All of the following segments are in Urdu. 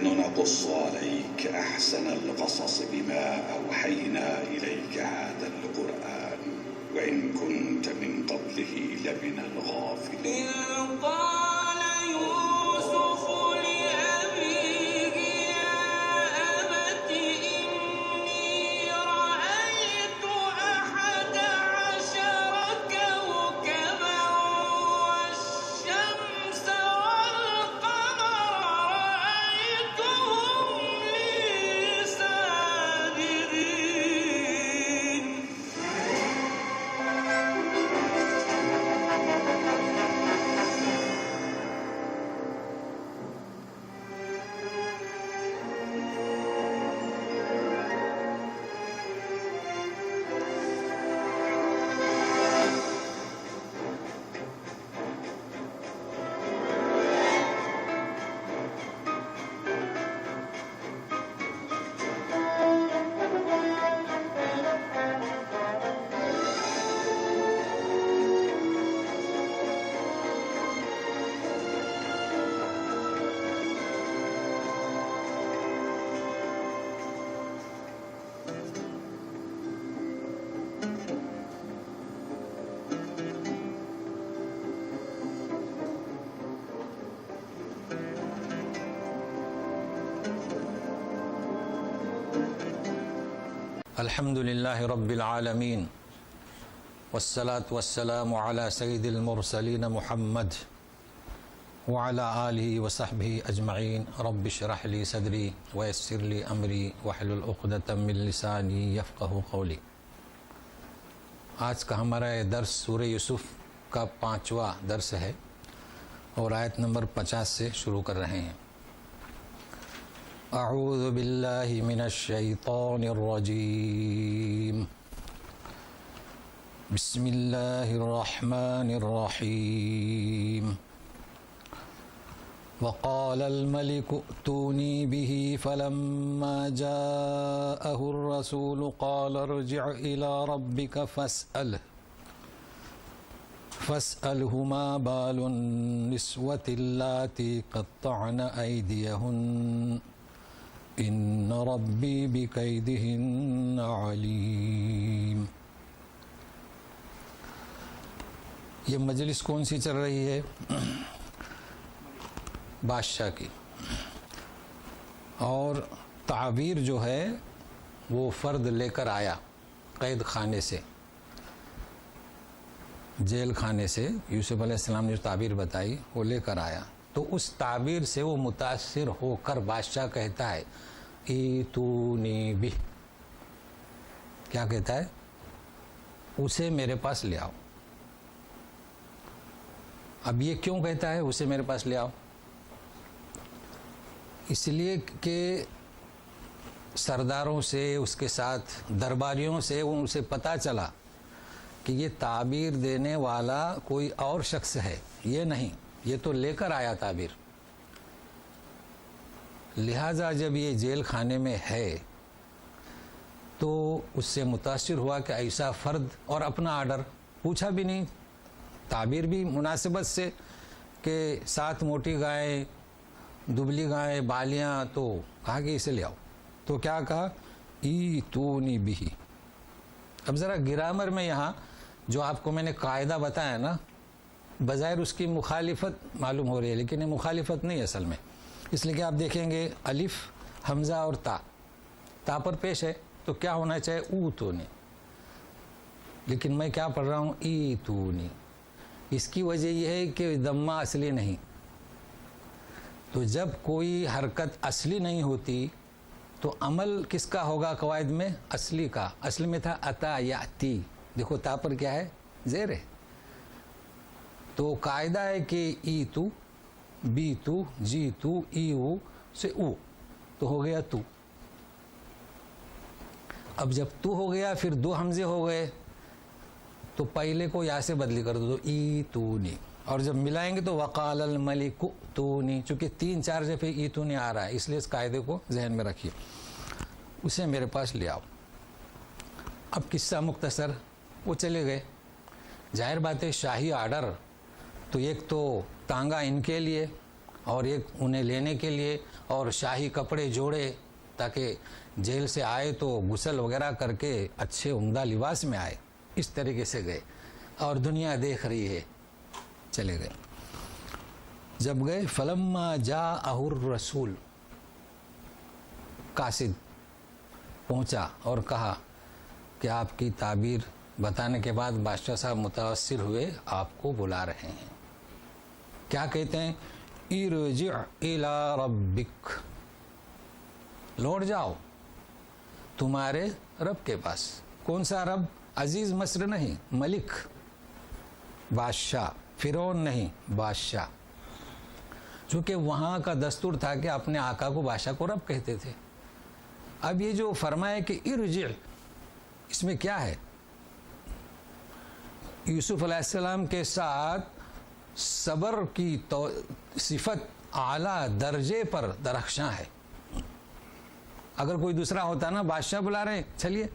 نحن نقص عليك أحسن القصص بما أوحينا إليك هذا القرآن وإن كنت من قبله لمن الغافلين. الحمد للہ رب العالمین والصلاة والسلام علی سید المرسلین محمد وعلی آلہ وصحبہ اجمعین. رب اشرح لی صدری ویسر لی امری واحلل عقدۃ من لسانی یفقہوا قولی. آج کا ہمارا درس سورہ یوسف کا 5واں درس ہے اور آیت نمبر 50 سے شروع کر رہے ہیں. اعوذ باللہ من الشیطان الرجیم. بسم اللہ الرحمن الرحیم. وقال الملك ائتوني به فلما جاءه الرسول قال ارجع إلى ربك فاسأله ما بال النسوة اللاتي قطعن أيديهن إن ربي بكيدهن عليم. یہ مجلس کون سی چل رہی ہے؟ بادشاہ کی. اور تعبیر جو ہے وہ فرد لے کر آیا قید خانے سے، جیل خانے سے. یوسف علیہ السلام نے جو تعبیر بتائی وہ لے کر آیا، تو اس تعبیر سے وہ متاثر ہو کر بادشاہ کہتا ہے ایتونی بہ. کیا کہتا ہے؟ اسے میرے پاس لے آؤ. اب یہ کیوں کہتا ہے اسے میرے پاس لے آؤ؟ اس لیے کہ سرداروں سے، اس کے ساتھ درباریوں سے اسے پتہ چلا کہ یہ تعبیر دینے والا کوئی اور شخص ہے، یہ نہیں، یہ تو لے کر آیا تعبیر. لہٰذا جب یہ جیل خانے میں ہے تو اس سے متاثر ہوا کہ ایسا فرد، اور اپنا آرڈر پوچھا بھی نہیں، تعبیر بھی مناسبت سے کہ 7 موٹی گائیں، دبلی گائیں، بالیاں، تو کہا کہ اسے لے آؤ. تو کیا کہا؟ ایتونی بہ. اب ذرا گرامر میں یہاں جو آپ کو میں نے قاعدہ بتایا نا، بظاہر اس کی مخالفت معلوم ہو رہی ہے، لیکن یہ مخالفت نہیں اصل میں. اس لیے کہ آپ دیکھیں گے الف، حمزہ اور تا پر پیش ہے، تو کیا ہونا چاہیے؟ اوتونی. لیکن میں کیا پڑھ رہا ہوں؟ ایتونی. اس کی وجہ یہ ہے کہ ضمہ اصلی نہیں. تو جب کوئی حرکت اصلی نہیں ہوتی تو عمل کس کا ہوگا قواعد میں؟ اصلی کا. اصل میں تھا اتا یاتی. دیکھو تا پر کیا ہے؟ زیر ہے. تو قاعدہ ہے کہ ای تو، بی تو، جی تو، ای او سے او، تو ہو گیا تو. اب جب تو ہو گیا پھر 2 حمزے ہو گئے تو پہلے کو یا سے بدلی کر دو، تو ای تو نی. اور جب ملائیں گے تو وقال الملک ائتونی. چونکہ 3-4 دفعے ایتونی آ رہا ہے، اس لیے اس قاعدے کو ذہن میں رکھیے. اسے میرے پاس لے آؤ. اب قصہ مختصر، وہ چلے گئے. ظاہر بات ہے شاہی آرڈر تو ایک تو تانگا ان کے لیے اور ایک انہیں لینے کے لیے اور شاہی کپڑے جوڑے تاکہ جیل سے آئے تو غسل وغیرہ کر کے اچھے عمدہ لباس میں آئے. اس طریقے سے گئے اور دنیا دیکھ رہی ہے. چلے گئے. جب گئے فلما جاءہ الرسول، قاصد پہنچا اور کہا کہ آپ کی تعبیر بتانے کے بعد بادشاہ صاحب متاثر ہوئے، آپ کو بلا رہے ہیں. کیا کہتے ہیں؟ ارجع الی ربک، لوٹ جاؤ تمہارے رب کے پاس. کون سا رب؟ عزیز مصر نہیں، ملک، بادشاہ، فرعون نہیں، بادشاہ. چونکہ وہاں کا دستور تھا کہ اپنے آقا کو بادشاہ کو رب کہتے تھے. اب یہ جو فرمائے کہ ارجع، اس میں کیا ہے؟ یوسف علیہ السلام کے ساتھ صبر کی صفت اعلیٰ درجے پر درخشاں ہے. اگر کوئی دوسرا ہوتا نا، بادشاہ بلا رہے ہیں چلیے،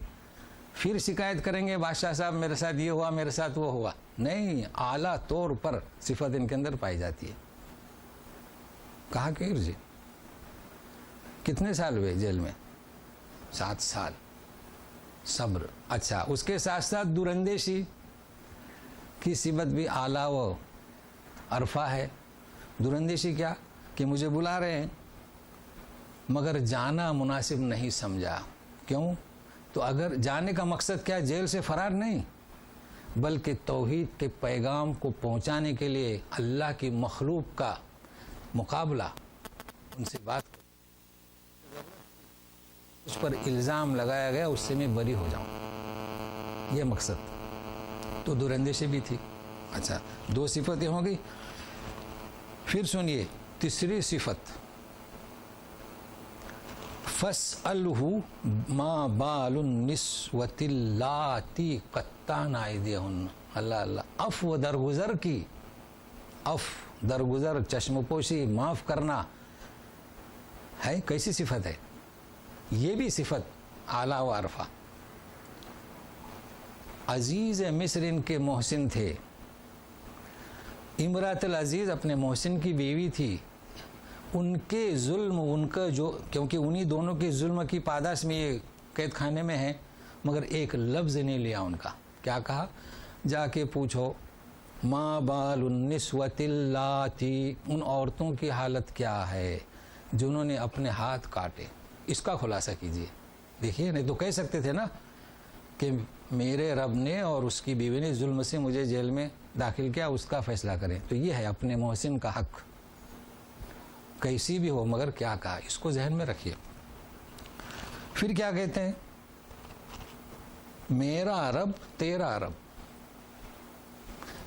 پھر شکایت کریں گے بادشاہ صاحب میرے ساتھ یہ ہوا، میرے ساتھ وہ ہوا. نہیں، اعلیٰ طور پر صفت ان کے اندر پائی جاتی ہے. کہا کہ ارجع. کتنے سال ہوئے جیل میں؟ 7 سال. صبر. اچھا، اس کے ساتھ ساتھ دوراندیشی کی صفت بھی اعلیٰ و عرفہ ہے. دوراندیشی کیا؟ کہ مجھے بلا رہے ہیں مگر جانا مناسب نہیں سمجھا. کیوں؟ تو اگر جانے کا مقصد کیا؟ جیل سے فرار نہیں، بلکہ توحید کے پیغام کو پہنچانے کے لیے اللہ کی مخلوق کا مقابلہ، ان سے بات اس پر الزام لگایا گیا، اس سے میں بری ہو جاؤں، یہ مقصد. تو دوراندیشی بھی تھی. اچھا، 2 صفتیں ہو گئی. پھر سنیے تیسری صفت، فَاسْأَلْهُ مَا بَالُ النِّسْوَةِ اللَّاتِي قَطَّعْنَ أَيْدِيَهُنَّ. اللہ اللہ، عفو درگزر کی، عفو درگزر، چشم پوشی، معاف کرنا ہے. کیسی صفت ہے؟ یہ بھی صفت اعلیٰ و عرفہ. عزیز مصر ان کے محسن تھے. امراۃ العزیز اپنے محسن کی بیوی تھی. ان کے ظلم، ان کا جو، کیونکہ انہی دونوں کے ظلم کی پاداش میں یہ قید خانے میں ہیں، مگر ایک لفظ نہیں لیا ان کا. کیا کہا؟ جا کے پوچھو ما بال النسوۃ اللاتی، ان عورتوں کی حالت کیا ہے جنہوں نے اپنے ہاتھ کاٹے. اس کا خلاصہ کیجیے. دیکھیے، نہیں تو کہہ سکتے تھے نا کہ میرے رب نے اور اس کی بیوی نے ظلم سے مجھے جیل میں داخل کیا، اس کا فیصلہ کریں. تو یہ ہے اپنے محسن کا حق، کیسی بھی ہو، مگر کیا کہا، اس کو ذہن میں رکھیے. پھر کیا کہتے ہیں؟ میرا رب تیرا رب،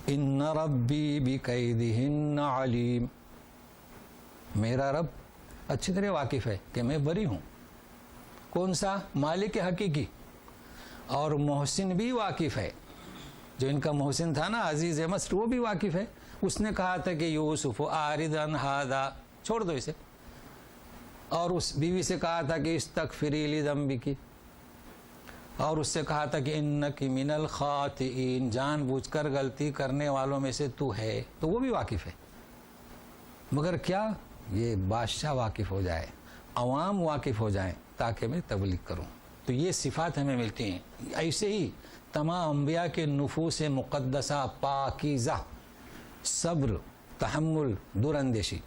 ان ربی بکیدہن علیم. میرا رب اچھی طرح واقف ہے کہ میں بری ہوں. کون سا؟ مالک حقیقی. اور محسن بھی واقف ہے. جو ان کا محسن تھا نا عزیز مصر، وہ بھی واقف ہے. اس نے کہا تھا کہ یوسف اعرض عن ھذا، چھوڑ دو اسے. اور اس بیوی سے کہا تھا کہ استغفری لذنبک، اور اس سے کہا تھا کہ انک من الخاطئین، جان بوجھ کر غلطی کرنے والوں میں سے تو ہے. تو وہ بھی واقف ہے. مگر کیا یہ بادشاہ واقف ہو جائے، عوام واقف ہو جائیں تاکہ میں تبلیغ کروں. تو یہ صفات ہمیں ملتی ہیں. ایسے ہی تمام انبیاء کے نفوس مقدسہ، پاکیزہ، صبر، تحمل، دوراندیشی،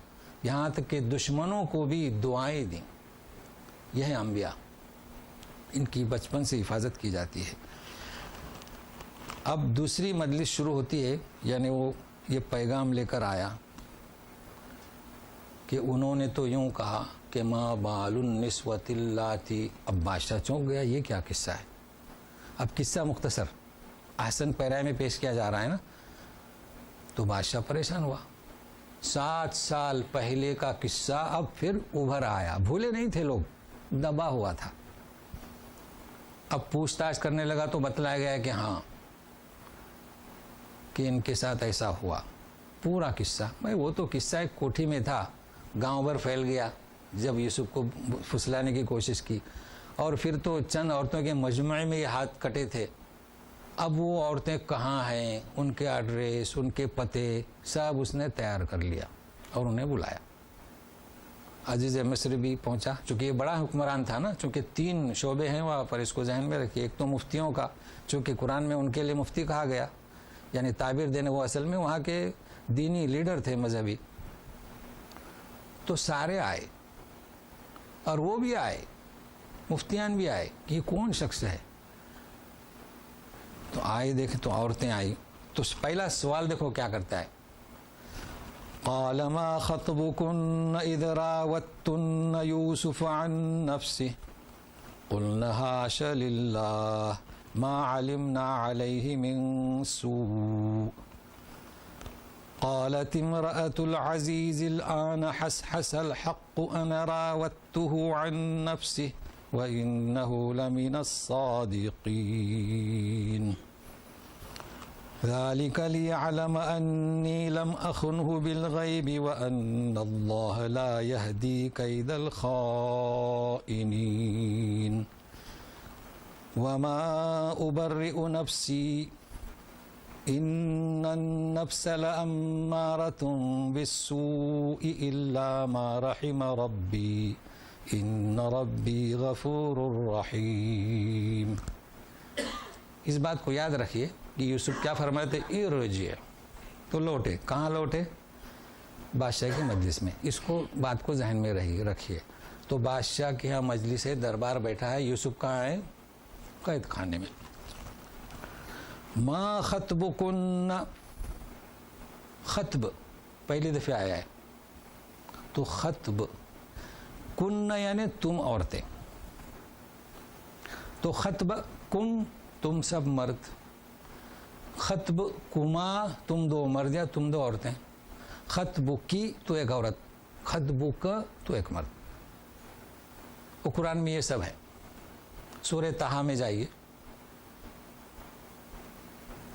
یہاں تک کہ دشمنوں کو بھی دعائیں دیں. یہ ہے انبیاء، ان کی بچپن سے حفاظت کی جاتی ہے. اب دوسری مجلس شروع ہوتی ہے، یعنی وہ یہ پیغام لے کر آیا کہ انہوں نے تو یوں کہا کہ ما بال النسوۃ اللاتی. اب بادشاہ چونک گیا، یہ کیا قصہ ہے؟ اب قصہ مختصر احسن پیرائے میں پیش کیا جا رہا ہے نا. تو بادشاہ پریشان ہوا. 7 سال پہلے کا قصہ اب پھر ابھر آیا. بھولے نہیں تھے لوگ، دبا ہوا تھا. اب پوچھ تاچھ کرنے لگا تو بتلایا گیا کہ ہاں، کہ ان کے ساتھ ایسا ہوا. پورا قصہ. بھائی وہ تو قصہ ایک کوٹھی میں تھا، گاؤں بھر پھیل گیا جب یوسف کو پھسلانے کی کوشش کی. اور پھر تو چند عورتوں کے مجموعے میں یہ ہاتھ کٹے تھے. اب وہ عورتیں کہاں ہیں، ان کے ایڈریس، ان کے پتے سب اس نے تیار کر لیا اور انہیں بلایا. عزیز مصر بھی پہنچا، چونکہ یہ بڑا حکمران تھا نا، چونکہ 3 شعبے ہیں وہاں پر، اس کو ذہن میں رکھیے۔ ایک تو مفتیوں کا، چونکہ قرآن میں ان کے لیے مفتی کہا گیا، یعنی تعبیر دینے، وہ اصل میں وہاں کے دینی لیڈر تھے مذہبی۔ تو سارے آئے اور وہ بھی آئے، مفتیان بھی آئے کہ یہ کون شخص ہے۔ تو آئے دیکھیں تو عورتیں آئی، تو پہلا سوال دیکھو کیا کرتا ہے، قال ما خطبكن اذ راوتن يوسف عن نفسه قلنا حاش لله ما علمنا عليه من سوء قالت امرأة العزيز الآن حسحس الحق أنا راودته عن نفسه وإنه لمن الصادقين ذلك ليعلم أني لم أخنه بالغيب وأن الله لا يهدي كيد الخائنين وما أبرئ نفسي إن النفس لأمارة بالسوء إلا ما رحم ربي إن ربي غفور رحيم۔ اس بات کو یاد رکھیے کہ یوسف کیا فرماتے تھے، ارجع، تو لوٹے، کہاں لوٹے؟ بادشاہ کی مجلس میں۔ اس کو بات کو ذہن میں رکھیے۔ تو بادشاہ کے یہاں مجلس ہے، دربار بیٹھا ہے، یوسف کہاں ہے؟ قید خانے میں۔ ما خطبکن، خطب پہلی دفعہ آیا ہے، تو خطب کن یعنی تم عورتیں، تو خطب کن تم سب مرد، خطب کما تم 2 مرد یا تم 2 عورتیں، خطب کی تو ایک عورت، خطب کا تو ایک مرد۔ وہ قرآن میں یہ سب ہے۔ سورہ طٰہٰ میں جائیے،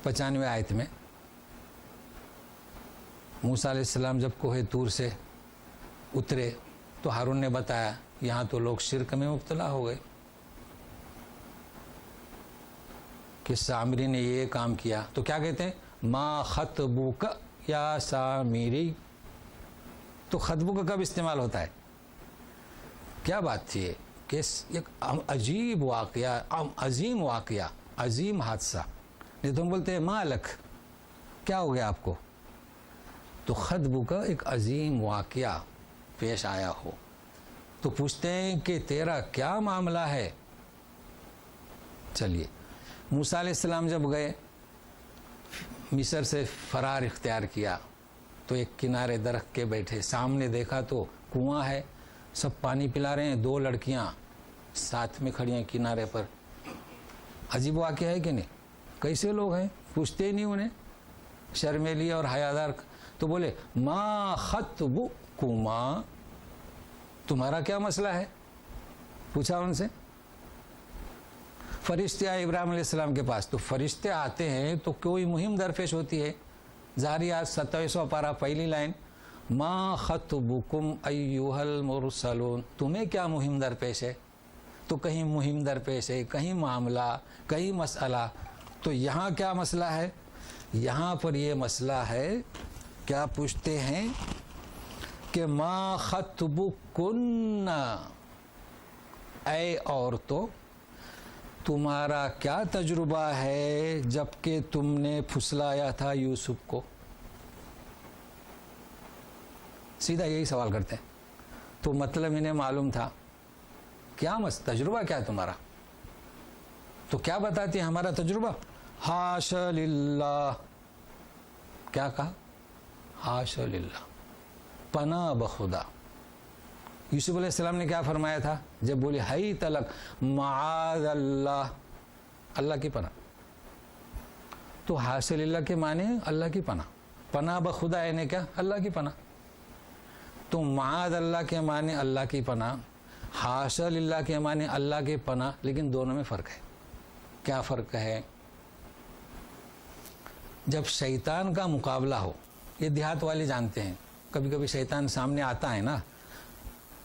95 آیت میں، موسیٰ علیہ السلام جب کوہ طور سے اترے تو ہارون نے بتایا یہاں تو لوگ شرک میں مبتلا ہو گئے، کہ سامری نے یہ کام کیا، تو کیا کہتے ہیں؟ ما خطبک یا سامری۔ تو خطبک کب استعمال ہوتا ہے؟ کیا بات تھی یہ کہ ایک عجیب واقعہ، عظیم واقعہ، عظیم حادثہ، نہیں تو ہم بولتے ہیں مالک، کیا ہو گیا آپ کو؟ تو خطبک ایک عظیم واقعہ پیش آیا ہو، تو پوچھتے ہیں کہ تیرا کیا معاملہ ہے؟ چلیے، موسیٰ علیہ السلام جب گئے، مصر سے فرار اختیار کیا، تو ایک کنارے درخت کے بیٹھے، سامنے دیکھا تو کنواں ہے، سب پانی پلا رہے ہیں، 2 لڑکیاں ساتھ میں کھڑی ہیں کنارے پر۔ عجیب واقعہ ہے کہ نہیں؟ کیسے لوگ ہیں، پوچھتے ہی نہیں انہیں، شرمیلی اور حیادار۔ تو بولے ما خطبکما، تمہارا کیا مسئلہ ہے؟ پوچھا ان سے۔ فرشتے آئے ابراہیم علیہ السلام کے پاس، تو فرشتے آتے ہیں تو کوئی مہم درپیش ہوتی ہے۔ زاریات 27واں پارہ پہلی لائن، ما خطبکم ایھا المرسلون، تمہیں کیا مہم درپیش ہے؟ تو کہیں مہم درپیش ہے، کہیں معاملہ، کہیں مسئلہ۔ تو یہاں کیا مسئلہ ہے؟ یہاں پر یہ مسئلہ ہے، کیا پوچھتے ہیں کہ ما خطبکن، اے عورتوں تمہارا کیا تجربہ ہے جب کہ تم نے پھسلایا تھا یوسف کو؟ سیدھا یہی سوال کرتے ہیں۔ تو مطلب انہیں معلوم تھا، کیا تجربہ کیا ہے تمہارا؟ تو کیا بتاتی ہے ہمارا تجربہ؟ حاش للہ، کیا کہا؟ حاش للہ، پناہ بخدا۔ یوسف علیہ السلام نے کیا فرمایا تھا جب بولی ہئی تلک، معاذ اللہ، اللہ کی پناہ۔ تو حاش للہ کے معنی اللہ کی پناہ، پناہ بخدا یعنی کیا؟ اللہ کی پناہ۔ تو معاذ اللہ کے معنی اللہ کی پناہ، حاش للہ کے معنی اللہ کی پناہ، لیکن دونوں میں فرق ہے۔ کیا فرق ہے؟ جب شیطان کا مقابلہ ہو، یہ دیہات والے جانتے ہیں، کبھی کبھی شیطان سامنے آتا ہے نا،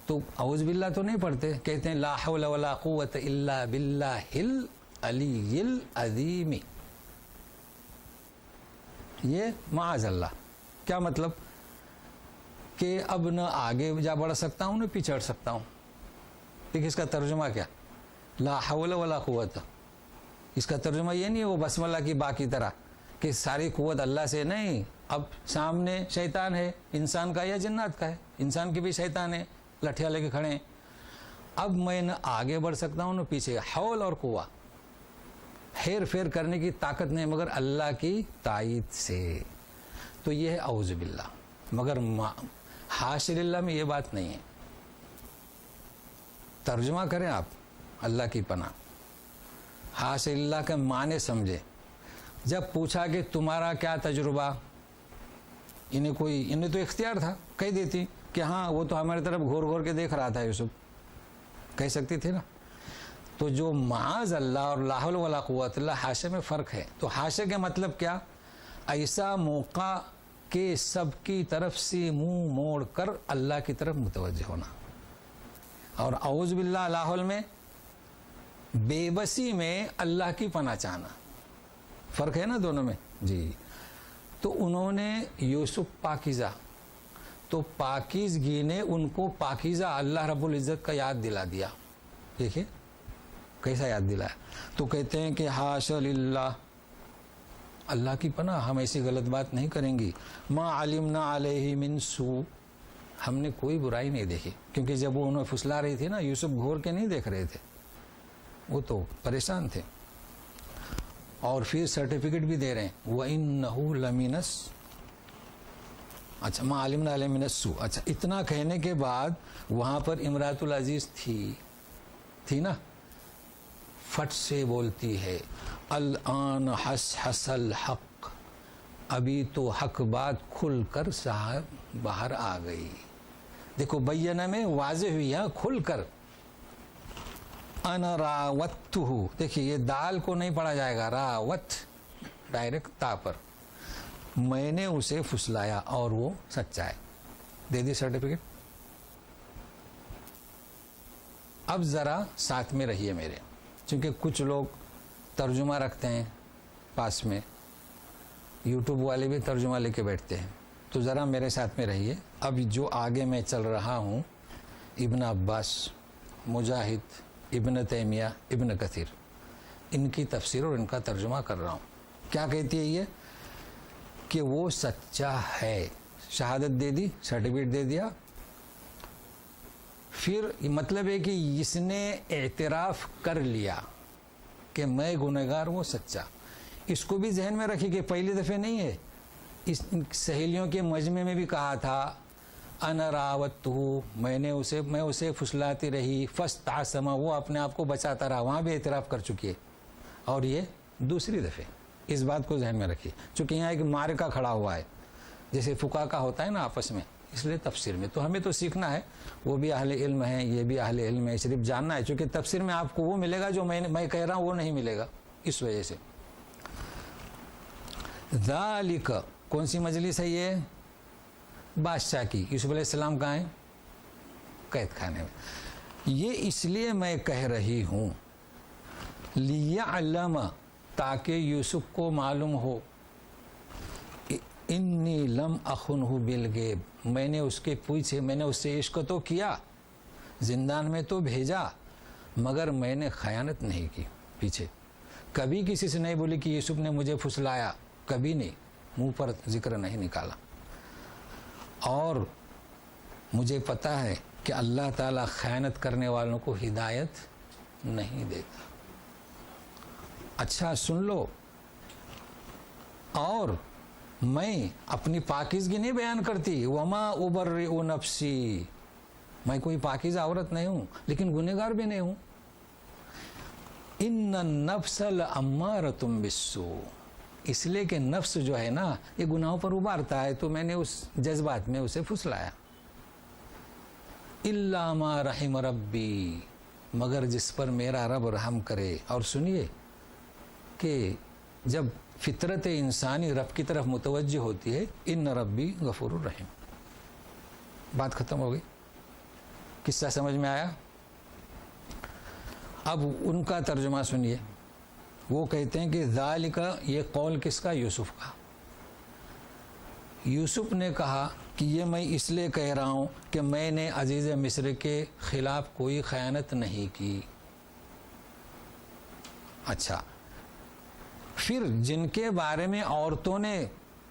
تو اعوذ باللہ تو نہیں پڑھتے، کہتے ہیں لا حول ولا قوت الا باللہ العلی العظیم۔ یہ معاذ اللہ، کیا مطلب؟ کہ اب نہ آگے جا بڑھ سکتا ہوں نہ پیچھے ہٹ سکتا ہوں. دیکھیں اس کا ترجمہ کیا, لا حول ولا قوت. اس کا ترجمہ یہ نہیں ہے وہ بسم اللہ کی باقی طرح کہ ساری قوت اللہ سے نہیں. اب سامنے شیطان ہے, انسان کا یا جنات کا ہے, انسان کے بھی شیطان ہے, لٹھیاں لے کے کھڑے ہیں. اب میں نہ آگے بڑھ سکتا ہوں نہ پیچھے. حول اور قوہ, ہیر پھیر کرنے کی طاقت نہیں مگر اللہ کی تائید سے. تو یہ ہے اعوذ باللہ. مگر حاشا للہ میں یہ بات نہیں ہے. ترجمہ کریں آپ اللہ کی پناہ. حاشا للہ کا معنی سمجھے. جب پوچھا کہ تمہارا کیا تجربہ, انہیں تو اختیار تھا, کہہ دیتی کہ ہاں وہ تو ہماری طرف گھور گھور کے دیکھ رہا تھا یوسف, کہہ سکتی تھی نا. تو جو معاذ اللہ اور لا حول ولا قوت اللہ حاشا میں فرق ہے. تو حاشا کے مطلب کیا, ایسا موقع کہ سب کی طرف سے منہ موڑ کر اللہ کی طرف متوجہ ہونا. اور اعوذ باللہ لا حول میں بے بسی میں اللہ کی پناہ چاہنا. فرق ہے نا دونوں میں جی. تو انہوں نے یوسف پاکیزہ, تو پاکیزگی نے ان کو پاکیزہ اللہ رب العزت کا یاد دلا دیا. دیکھیں کیسا یاد دلایا. تو کہتے ہیں کہ حاشا للہ, اللہ کی پناہ ہم ایسی غلط بات نہیں کریں گی. ما علمنا علیہ من سوء, ہم نے کوئی برائی نہیں دیکھی. کیونکہ جب وہ انہیں پھسلا رہی تھی نا, یوسف گھور کے نہیں دیکھ رہے تھے, وہ تو پریشان تھے. اور پھر سرٹیفکیٹ بھی دے رہے ہیں وَإِنَّهُ لَمِنَ اچھا ما علمنا علیہ من السوء. اچھا اتنا کہنے کے بعد وہاں پر امراۃ العزیز تھی نا, فٹ سے بولتی ہے الآن حس الحق, ابھی تو حق بات کھل کر صاحب باہر آ گئی. دیکھو بینہ میں واضح ہوئی ہے کھل کر. انا راوتہ, دیکھیے یہ دال کو نہیں پڑھا جائے گا, راوت ڈائریکٹ تا پر. میں نے اسے پھسلایا اور وہ سچا ہے. دے دی سرٹیفکیٹ. اب ذرا ساتھ میں رہیے میرے, چونکہ کچھ لوگ ترجمہ رکھتے ہیں پاس میں, یوٹیوب والے بھی ترجمہ لے کے بیٹھتے ہیں. تو ذرا میرے ساتھ میں رہیے. اب جو آگے میں چل رہا ہوں, ابن عباس, مجاہد, ابن تیمیہ, ابن کثیر, ان کی تفسیر اور ان کا ترجمہ کر رہا ہوں. کیا کہتی ہے یہ کہ وہ سچا ہے, شہادت دے دی, سرٹیفکیٹ دے دیا. پھر مطلب ہے کہ اس نے اعتراف کر لیا کہ میں گنہگار, وہ سچا. اس کو بھی ذہن میں رکھی کہ پہلی دفعہ نہیں ہے, اس سہیلیوں کے مجمع میں بھی کہا تھا انا راوتہ, میں اسے پھسلاتی رہی, فاستعصم, وہ اپنے آپ کو بچاتا رہا, وہاں بھی اعتراف کر چکی ہے. اور یہ دوسری دفعہ. اس بات کو ذہن میں رکھیے, چونکہ یہاں ایک معرکہ کھڑا ہوا ہے جیسے فقہا کا ہوتا ہے نا آپس میں, اس لیے تفسیر میں تو ہمیں تو سیکھنا ہے. وہ بھی اہل علم ہیں, یہ بھی اہل علم ہے, صرف جاننا ہے. چونکہ تفسیر میں آپ کو وہ ملے گا جو میں کہہ رہا ہوں وہ نہیں ملے گا, اس وجہ سے. ذالک, کون سی مجلس ہے یہ؟ بادشاہ کی. یوسف علیہ السلام کہاں ہیں؟ قید خانے میں. یہ اس لیے میں کہہ رہی ہوں لیعلم, تاکہ یوسف کو معلوم ہو, انی لم اخنہ بالغیب, میں نے اس کے پیچھے, میں نے اس سے عشق تو کیا, زندان میں تو بھیجا, مگر میں نے خیانت نہیں کی پیچھے. کبھی کسی سے نہیں بولی کہ یوسف نے مجھے پھسلایا, کبھی نہیں, منہ پر ذکر نہیں نکالا. اور مجھے پتہ ہے کہ اللہ تعالیٰ خیانت کرنے والوں کو ہدایت نہیں دیتا. اچھا سن لو, اور میں اپنی پاکیزگی نہیں بیان کرتی, وما ابرئ نفسی, میں کوئی پاکیزہ عورت نہیں ہوں لیکن گنہگار بھی نہیں ہوں. ان النفس لامارۃ بالسوء, اس لیے کہ نفس جو ہے نا یہ گناہوں پر ابھارتا ہے, تو میں نے اس جذبات میں اسے پھسلایا. الا ما رحم ربی, مگر جس پر میرا رب رحم کرے. اور سنیے کہ جب فطرت انسانی رب کی طرف متوجہ ہوتی ہے, ان ربی غفور الرحیم. بات ختم ہو گئی. قصہ سمجھ میں آیا؟ اب ان کا ترجمہ سنیے. وہ کہتے ہیں کہ ذالک, یہ قول کس کا؟ یوسف کا. یوسف نے کہا کہ یہ میں اس لیے کہہ رہا ہوں کہ میں نے عزیز مصر کے خلاف کوئی خیانت نہیں کی. اچھا، پھر جن کے بارے میں عورتوں نے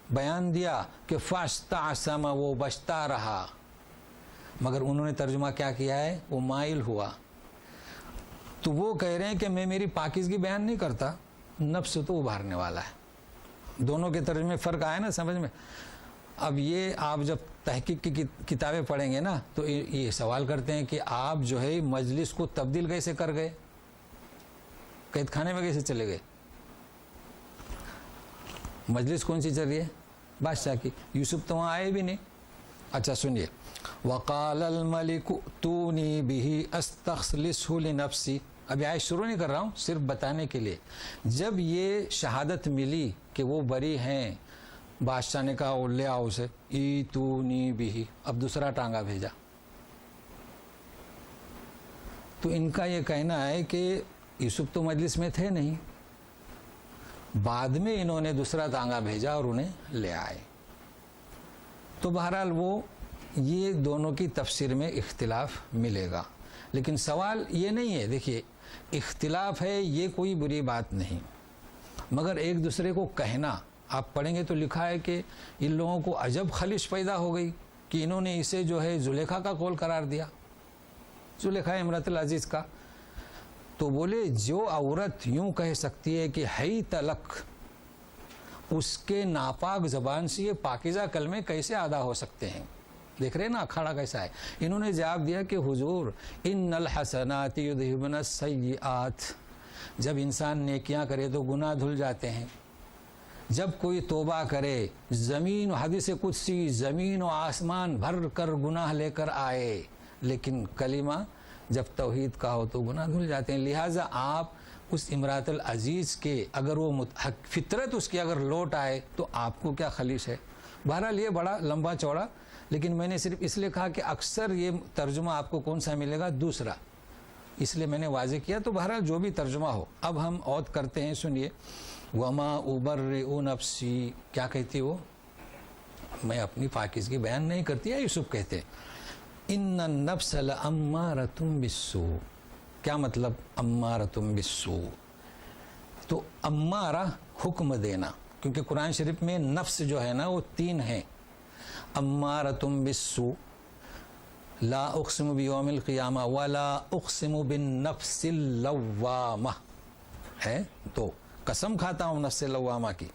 بیان دیا کہ فاستعصم، وہ بچتا رہا، مگر انہوں نے ترجمہ کیا کیا ہے؟ وہ مائل ہوا. تو وہ کہہ رہے ہیں کہ میں میری پاکیزگی بیان نہیں کرتا، نفس تو ابھارنے والا ہے. دونوں کے ترجمے فرق آیا نا سمجھ میں. اب یہ آپ جب تحقیق کی کتابیں پڑھیں گے نا تو یہ سوال کرتے ہیں کہ آپ جو ہے مجلس کو تبدیل کیسے کر گئے، قید خانے میں کیسے چلے گئے؟ مجلس کون سی چل رہی ہے؟ بادشاہ کی. یوسف تو وہاں آئے بھی نہیں. اچھا سنیے، وقال الملک ائتونی بہ استخلصہ لنفسی. ابھی آیت شروع نہیں کر رہا ہوں، صرف بتانے کے لیے. جب یہ شہادت ملی کہ وہ بری ہیں، بادشاہ نے کہا وہ لے آؤ اسے. ایتونی بہ، اب دوسرا ٹانگا بھیجا. تو ان کا یہ کہنا ہے کہ یوسف تو مجلس میں تھے نہیں، بعد میں انہوں نے دوسرا ٹانگا بھیجا اور انہیں لے آئے. تو بہرحال وہ یہ دونوں کی تفسیر میں اختلاف ملے گا، لیکن سوال یہ نہیں ہے. دیکھیے اختلاف ہے، یہ کوئی بری بات نہیں، مگر ایک دوسرے کو کہنا، آپ پڑھیں گے تو لکھا ہے کہ ان لوگوں کو عجب خلش پیدا ہو گئی کہ انہوں نے اسے جو ہے زلیخا کا قول قرار دیا، زلیخا امرأۃ العزیز کا. تو بولے جو عورت یوں کہہ سکتی ہے کہ ہی تلک، اس کے ناپاک زبان سے یہ پاکیزہ کلمے کیسے ادا ہو سکتے ہیں؟ دیکھ رہے نا اکھاڑا کیسا ہے. انہوں نے جواب دیا کہ حضور ان الحسنات یذہبن السیئات، جب انسان نیکیاں کرے تو گناہ دھل جاتے ہیں. جب کوئی توبہ کرے، زمین و حدیث قدسی زمین و آسمان بھر کر گناہ لے کر آئے، لیکن کلمہ جب توحید کا ہو تو گناہ دھل جاتے ہیں. لہٰذا آپ اس امرأۃ العزیز کے اگر وہ فطرت اس کی اگر لوٹ آئے تو آپ کو کیا خلیش ہے؟ بہرحال یہ بڑا لمبا چوڑا، لیکن میں نے صرف اس لیے کہا کہ اکثر یہ ترجمہ آپ کو کون سا ملے گا؟ دوسرا، اس لیے میں نے واضح کیا. تو بہرحال جو بھی ترجمہ ہو. اب ہم عود کرتے ہیں، سنیے. وما ابرئ نفسی، کیا کہتی وہ؟ میں اپنی پاکیزگی بیان نہیں کرتی ہے. یوسف کہتے ان النفس لامارۃ بالسوء. کیا مطلب امارۃ بالسوء؟ تو امارہ حکم دینا، کیونکہ قرآن شریف میں نفس جو ہے نا وہ 3 ہیں. امارۃ بالسوء، لا اقسم بیوم القیامہ ولا اقسم بالنفس اللوامہ ہے. تو قسم کھاتا ہوں نفس لوامہ کی.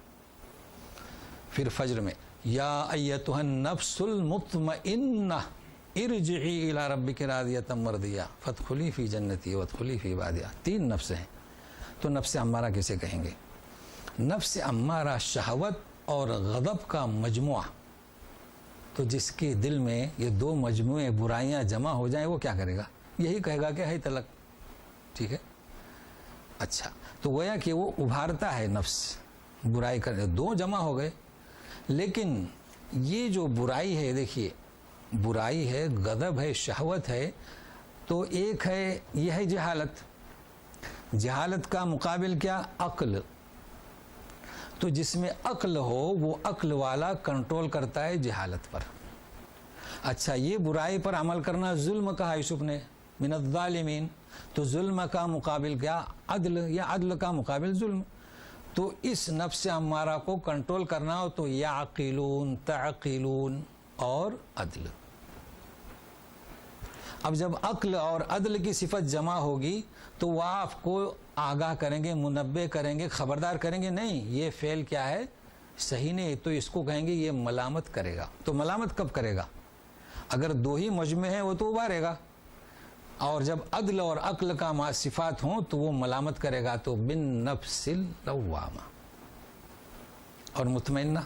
پھر فجر میں یا ایتھا النفس المطمئنہ ارجعی الی ربک راضیۃ مرضیہ فادخلی فی جنتی وادخلی فی عبادی. 3 نفس ہیں. تو نفس امارہ کیسے کہیں گے؟ نفس امارہ شہوت اور غضب کا مجموعہ. تو جس کے دل میں یہ 2 مجموعے برائیاں جمع ہو جائیں وہ کیا کرے گا؟ یہی کہے گا کہ ہے تلک. ٹھیک ہے. اچھا، تو گویا کہ وہ ابھارتا ہے نفس برائی کرنے. 2 جمع ہو گئے، لیکن یہ جو برائی ہے، دیکھیے برائی ہے، غضب ہے، شہوت ہے. تو ایک ہے یہ ہے جہالت. جہالت کا مقابل کیا؟ عقل. تو جس میں عقل ہو وہ عقل والا کنٹرول کرتا ہے جہالت پر. اچھا، یہ برائی پر عمل کرنا ظلم کہا یوسف نے، من الظالمین. تو ظلم کا مقابل کیا؟ عدل، یا عدل کا مقابل ظلم. تو اس نفس امارہ کو کنٹرول کرنا ہو تو یعقلون، تعقلون اور عدل. اب جب عقل اور عدل کی صفت جمع ہوگی تو وہ آپ کو آگاہ کریں گے، منبہ کریں گے، خبردار کریں گے، نہیں یہ فعل کیا ہے؟ صحیح نہیں. تو اس کو کہیں گے یہ ملامت کرے گا. تو ملامت کب کرے گا؟ اگر 2 ہی مجمع ہیں وہ تو ابھارے گا، اور جب عدل اور عقل کا صفات ہوں تو وہ ملامت کرے گا. تو بالنفس اللوامہ اور مطمئنہ.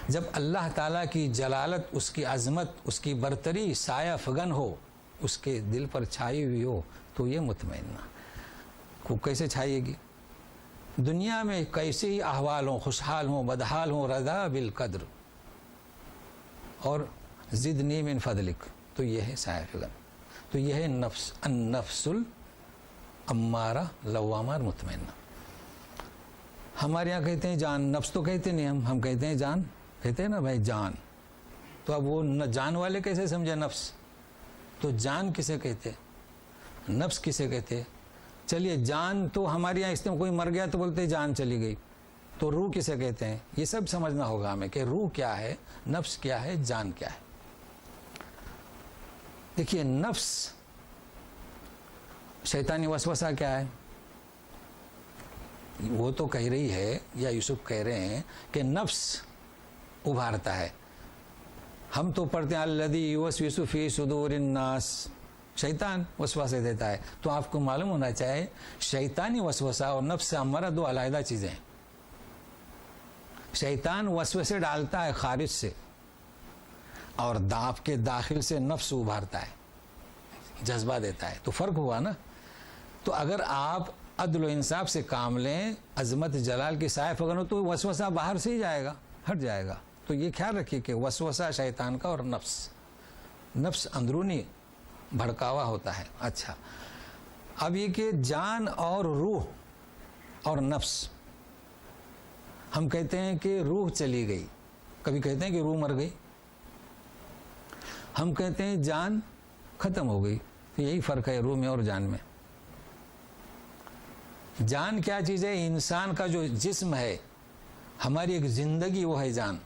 جب اللہ تعالیٰ کی جلالت، اس کی عظمت، اس کی برتری سایہ فگن ہو، اس کے دل پر چھائی ہوئی ہو تو یہ مطمئنہ کو کیسے چھائے گی؟ دنیا میں کیسے ہی احوال ہوں، خوشحال ہوں، بدحال ہوں، رضا بالقدر اور زدنی من فضلک. تو یہ ہے سایہ فگن. تو یہ ہے نفس، النفس الامارہ لوامہ اور مطمئنہ. ہمارے یہاں کہتے ہیں جان. نفس تو کہتے نہیں ہم کہتے ہیں جان. کہتے ہیں نا بھائی جان، تو اب وہ جان والے کیسے سمجھے نفس؟ تو جان کسے کہتے، نفس کسے کہتے؟ چلیے جان تو ہمارے یہاں اس میں کوئی مر گیا تو بولتے جان چلی گئی، تو روح کسے کہتے ہیں؟ یہ سب سمجھنا ہوگا ہمیں کہ روح کیا ہے، نفس کیا ہے، جان کیا ہے۔ دیکھیے نفس، شیطانی وسوسہ کیا ہے؟ وہ تو کہہ رہی ہے، یا یوسف کہہ رہے ہیں کہ نفس ابھارتا ہے۔ ہم تو پڑھتے ہیں الذی یوسوس فی صدور الناس، شیطان وسوسے دیتا ہے۔ تو آپ کو معلوم ہونا چاہیے شیطانی وسوسہ اور نفس سے ہمارا دو علیحدہ چیزیں ہیں۔ شیطان وسوسے ڈالتا ہے خارج سے، اور آپ کے داخل سے نفس ابھارتا ہے، جذبہ دیتا ہے۔ تو فرق ہوا نا۔ تو اگر آپ عدل و انصاف سے کام لیں، عظمت جلال کی سائے فگن ہو، تو وسوسہ باہر سے ہی جائے گا، ہٹ جائے گا۔ تو یہ خیال رکھیے کہ وسوسہ شیطان کا اور نفس اندرونی بھڑکاوا ہوتا ہے۔ اچھا، اب یہ کہ جان اور روح اور نفس، ہم کہتے ہیں کہ روح چلی گئی، کبھی کہتے ہیں کہ روح مر گئی، ہم کہتے ہیں جان ختم ہو گئی۔ تو یہی فرق ہے روح میں اور جان میں۔ جان کیا چیز ہے؟ انسان کا جو جسم ہے، ہماری ایک زندگی، وہ ہے جان۔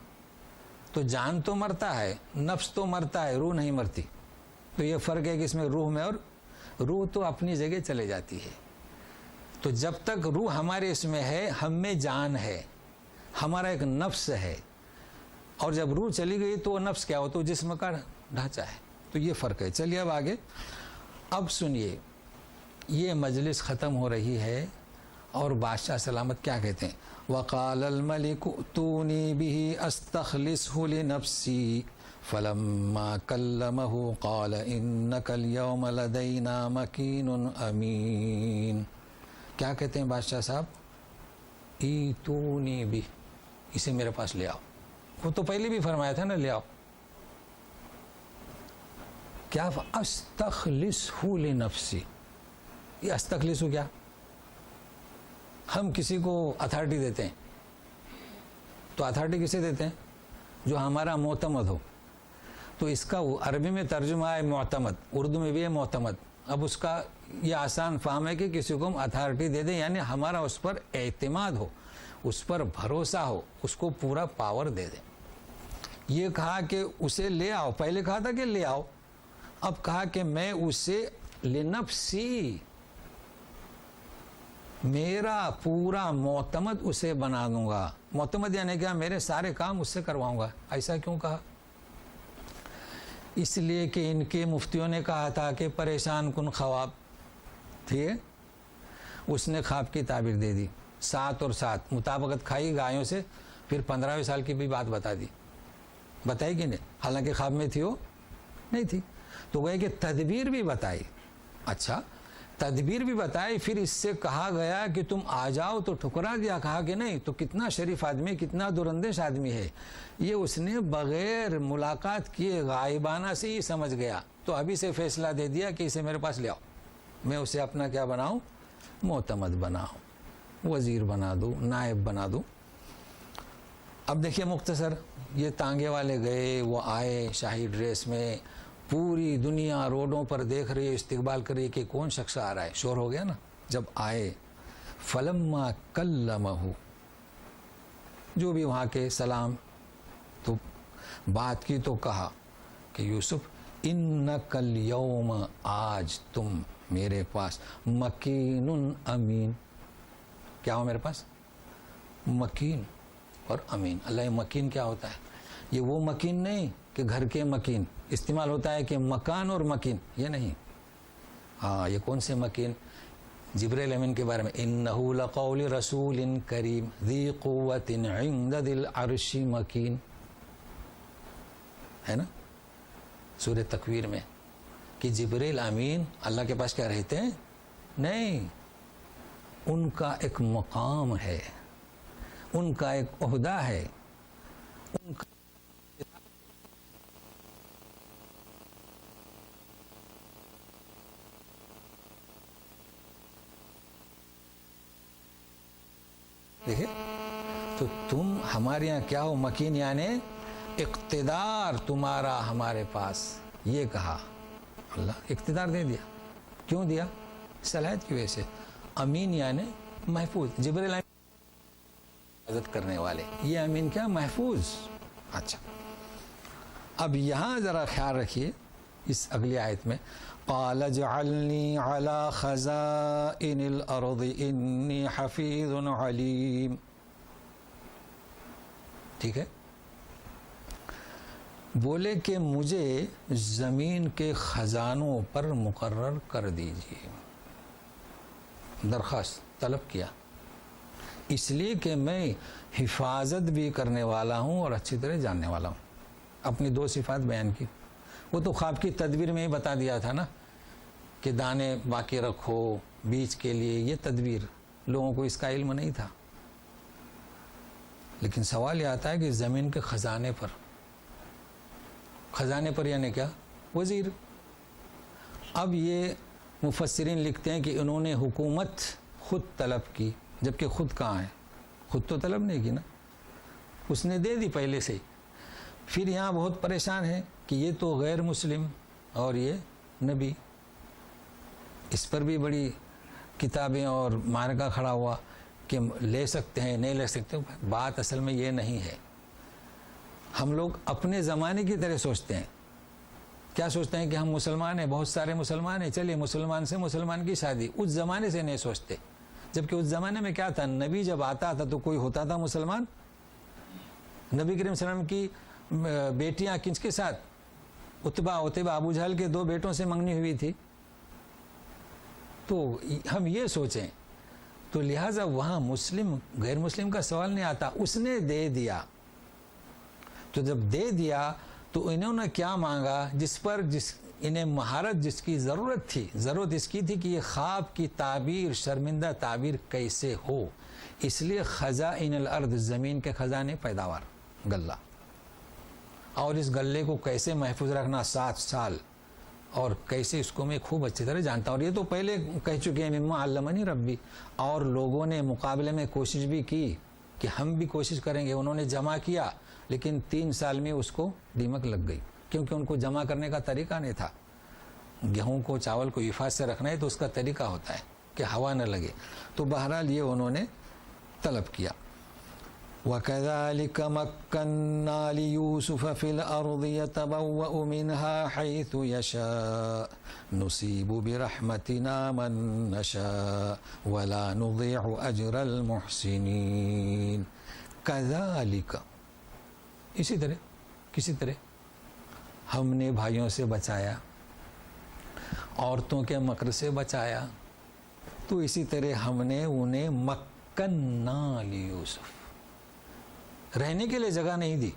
تو جان تو مرتا ہے، نفس تو مرتا ہے، روح نہیں مرتی۔ تو یہ فرق ہے کہ اس میں روح میں، اور روح تو اپنی جگہ چلے جاتی ہے۔ تو جب تک روح ہمارے اس میں ہے، ہم میں جان ہے، ہمارا ایک نفس ہے، اور جب روح چلی گئی تو وہ نفس کیا ہو؟ تو جسم کا ڈھانچہ ہے۔ تو یہ فرق ہے۔ چلیے اب آگے، اب سنیے، یہ مجلس ختم ہو رہی ہے، اور بادشاہ سلامت کیا کہتے ہیں؟ وَقَالَ الْمَلِكُ ائْتُونِي بِهِ أَسْتَخْلِصْهُ لِنَفْسِي فَلَمَّا كَلَّمَهُ قَالَ إِنَّكَ الْيَوْمَ لَدَيْنَا مَكِينٌ أَمِينٌ۔ کیا کہتے ہیں بادشاہ صاحب؟ ایتونی بھی، اسے میرے پاس لے آؤ۔ وہ تو پہلے بھی فرمایا تھا نا، لے آؤ۔ کیا استخلصہ لنفسی، یہ استخلصہ کیا؟ ہم کسی کو اتھارٹی دیتے ہیں، تو اتھارٹی کسے دیتے ہیں؟ جو ہمارا معتمد ہو۔ تو اس کا عربی میں ترجمہ ہے معتمد، اردو میں بھی ہے معتمد۔ اب اس کا یہ آسان فہم ہے کہ کسی کو ہم اتھارٹی دے دیں، یعنی ہمارا اس پر اعتماد ہو، اس پر بھروسہ ہو، اس کو پورا پاور دے دیں۔ یہ کہا کہ اسے لے آؤ، پہلے کہا تھا کہ لے آؤ، اب کہا کہ میں اسے لنفسی، میرا پورا معتمد اسے بنا دوں گا۔ معتمد یعنی کیا؟ میرے سارے کام اس سے کرواؤں گا۔ ایسا کیوں کہا؟ اس لیے کہ ان کے مفتیوں نے کہا تھا کہ پریشان کن خواب، ٹھیک ہے؟ اس نے خواب کی تعبیر دے دی، 7 اور 7 مطابقت کھائی گایوں سے، پھر 15ویں سال کی بھی بات بتا دی، بتائی کہ نہیں؟ حالانکہ خواب میں تھی، وہ نہیں تھی۔ تو گئے کہ تدبیر بھی بتائی۔ اچھا، تدبیر بھی بتائی، پھر اس سے کہا گیا کہ تم آ جاؤ، تو ٹھکرا دیا، کہا کہ نہیں۔ تو کتنا شریف آدمی، کتنا دراندیش آدمی ہے یہ، اس نے بغیر ملاقات کیے غائبانہ سے ہی سمجھ گیا۔ تو ابھی سے فیصلہ دے دیا کہ اسے میرے پاس لے آؤ، میں اسے اپنا کیا بناؤں؟ معتمد بناؤں، وزیر بنا دوں، نائب بنا دوں۔ اب دیکھیے مختصر، یہ تانگے والے گئے، وہ آئے شاہی ڈریس میں، پوری دنیا روڈوں پر دیکھ رہی ہے، استقبال کر رہی ہے کہ کون شخص آ رہا ہے، شور ہو گیا نا۔ جب آئے، فلما کلمہ، جو بھی وہاں کے سلام تو بات کی، تو کہا کہ یوسف انک الیوم، آج تم میرے پاس مکین امین، کیا ہو میرے پاس؟ مکین اور امین۔ اللہ مکین کیا ہوتا ہے؟ یہ وہ مکین نہیں کہ گھر کے مکین، استعمال ہوتا ہے کہ مکان اور مکین، یہ نہیں۔ ہاں، یہ کون سے مکین؟ جبریل امین کے بارے میں، انہ لقول رسول کریم ذی قوت عند ذی العرش مکین، ہے نا سورہ تکویر میں، کہ جبریل امین اللہ کے پاس کیا رہتے ہیں؟ نہیں، ان کا ایک مقام ہے، ان کا ایک عہدہ ہے، ان کا دیکھیں۔ تو تو تم ہمارے یہاں کیا ہو مکین، یعنی اقتدار تمہارا ہمارے پاس. یہ کہا اللہ اقتدار دے دیا. کیوں دیا؟ صلاحیت کی وجہ سے. امین یعنی محفوظ، جبریل حفاظت کرنے والے. یہ امین کیا؟ محفوظ. اچھا اب یہاں ذرا خیال رکھیے اس اگلی آیت میں، قال اجعلنی علی خزائن الارض انی حفیظ علیم. ٹھیک ہے، بولے کہ مجھے زمین کے خزانوں پر مقرر کر دیجیے. درخواست طلب کیا، اس لیے کہ میں حفاظت بھی کرنے والا ہوں اور اچھی طرح جاننے والا ہوں. اپنی 2 صفات بیان کی. وہ تو خواب کی تدبیر میں ہی بتا دیا تھا نا کہ دانے باقی رکھو بیج کے لیے. یہ تدبیر لوگوں کو اس کا علم نہیں تھا. لیکن سوال یہ آتا ہے کہ زمین کے خزانے پر یعنی کیا؟ وزیر. اب یہ مفسرین لکھتے ہیں کہ انہوں نے حکومت خود طلب کی، جبکہ خود کہاں ہے؟ خود تو طلب نہیں کی نا، اس نے دے دی پہلے سے. پھر یہاں بہت پریشان ہے کہ یہ تو غیر مسلم اور یہ نبی. اس پر بھی بڑی کتابیں اور معرکہ کھڑا ہوا کہ لے سکتے ہیں نہیں لے سکتے. بات اصل میں یہ نہیں ہے. ہم لوگ اپنے زمانے کی طرح سوچتے ہیں. کیا سوچتے ہیں کہ ہم مسلمان ہیں، بہت سارے مسلمان ہیں، چلیے مسلمان سے مسلمان کی شادی. اس زمانے سے نہیں سوچتے. جبکہ اس زمانے میں کیا تھا، نبی جب آتا تھا تو کوئی ہوتا تھا مسلمان؟ نبی کریم صلی اللہ علیہ وسلم کی بیٹیاں کس کے ساتھ؟ عتبہ ابو جہل کے 2 بیٹوں سے منگنی ہوئی تھی. تو ہم یہ سوچیں تو لہٰذا وہاں مسلم غیر مسلم کا سوال نہیں آتا. اس نے دے دیا. تو جب دے دیا تو انہوں نے کیا مانگا؟ جس انہیں مہارت جس کی ضرورت تھی، ضرورت اس کی تھی کہ یہ خواب کی تعبیر، شرمندہ تعبیر کیسے ہو. اس لیے خزائن الارض، زمین کے خزانے، پیداوار، غلہ، اور اس غلے کو کیسے محفوظ رکھنا 7 سال، اور کیسے اس کو میں خوب اچھی طرح جانتا ہوں. اور یہ تو پہلے کہہ چکے ہیں مما علمنی ربی. اور لوگوں نے مقابلے میں کوشش بھی کی کہ ہم بھی کوشش کریں گے. انہوں نے جمع کیا لیکن 3 سال میں اس کو دیمک لگ گئی، کیونکہ ان کو جمع کرنے کا طریقہ نہیں تھا. گیہوں کو، چاول کو حفاظت سے رکھنا ہے تو اس کا طریقہ ہوتا ہے کہ ہوا نہ لگے. تو بہرحال یہ انہوں نے طلب کیا. وَكَذَلِكَ مَكَّنَّا لِيُوسُفَ فِي الْأَرْضِ يَتَبَوَّأُ مِنْهَا حَيْثُ يَشَاءُ نُصِيبُ بِرَحْمَتِنَا مَن نَّشَاءُ وَلَا نُضِيعُ أَجْرَ الْمُحْسِنِينَ. كَذَلِكَ، اسی طرح، کسی طرح ہم نے بھائیوں سے بچایا، عورتوں کے مکر سے بچایا، تو اسی طرح ہم نے انہیں مکننا لیوسف، رہنے کے لیے جگہ نہیں دی،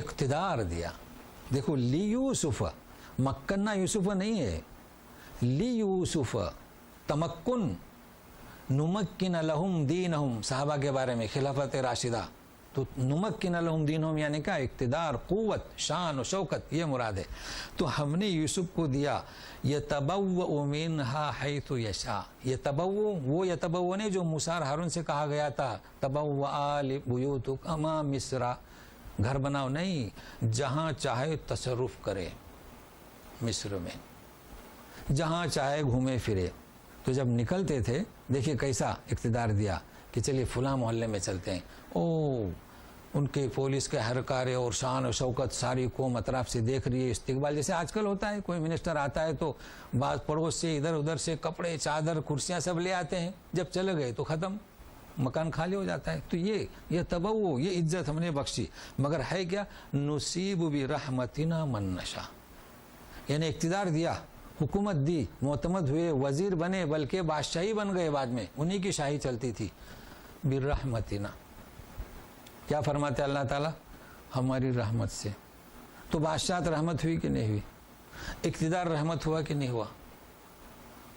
اقتدار دیا. دیکھو لی یوسف، مکننا یوسف نہیں ہے، لی یوسف تمکن، نمکن لہم دینہم، صحابہ کے بارے میں خلافت راشدہ. تو نمکن لہم دینہم یعنی کیا؟ اقتدار، قوت، شان و شوکت، یہ مراد ہے. تو ہم نے یوسف کو دیا یتبوأ منہا حیث یشاء. یتبوأ، وہ یتبوأ نے جو موسیٰ اور ہارون سے کہا گیا تھا تبوأ لبیوتکما مصر، گھر بناؤ نہیں، جہاں چاہے تصرف کرے مصر میں، جہاں چاہے گھومے پھرے. تو جب نکلتے تھے دیکھیے کیسا اقتدار دیا کہ چلیے فلاں محلے میں چلتے ہیں. ان کے پولیس کے ہرکارے اور شان و شوکت ساری قوم اطراف سے دیکھ رہی ہے. استقبال جیسے آج کل ہوتا ہے، کوئی منسٹر آتا ہے تو بعض پڑوس سے ادھر ادھر سے کپڑے، چادر، کرسیاں سب لے آتے ہیں. جب چلے گئے تو ختم، مکان خالی ہو جاتا ہے. تو یہ تبوّ، یہ عزت ہم نے بخشی. مگر ہے کیا؟ نصیب برحمتنا من نشاء، یعنی اقتدار دیا، حکومت دی، معتمد ہوئے، وزیر بنے، بلکہ بادشاہی بن گئے. بعد میں انہی کی شاہی چلتی تھی. برحمتنا، کیا فرماتے اللہ تعالیٰ؟ ہماری رحمت سے. تو بادشاہت رحمت ہوئی کہ نہیں ہوئی؟ اقتدار رحمت ہوا کہ نہیں ہوا؟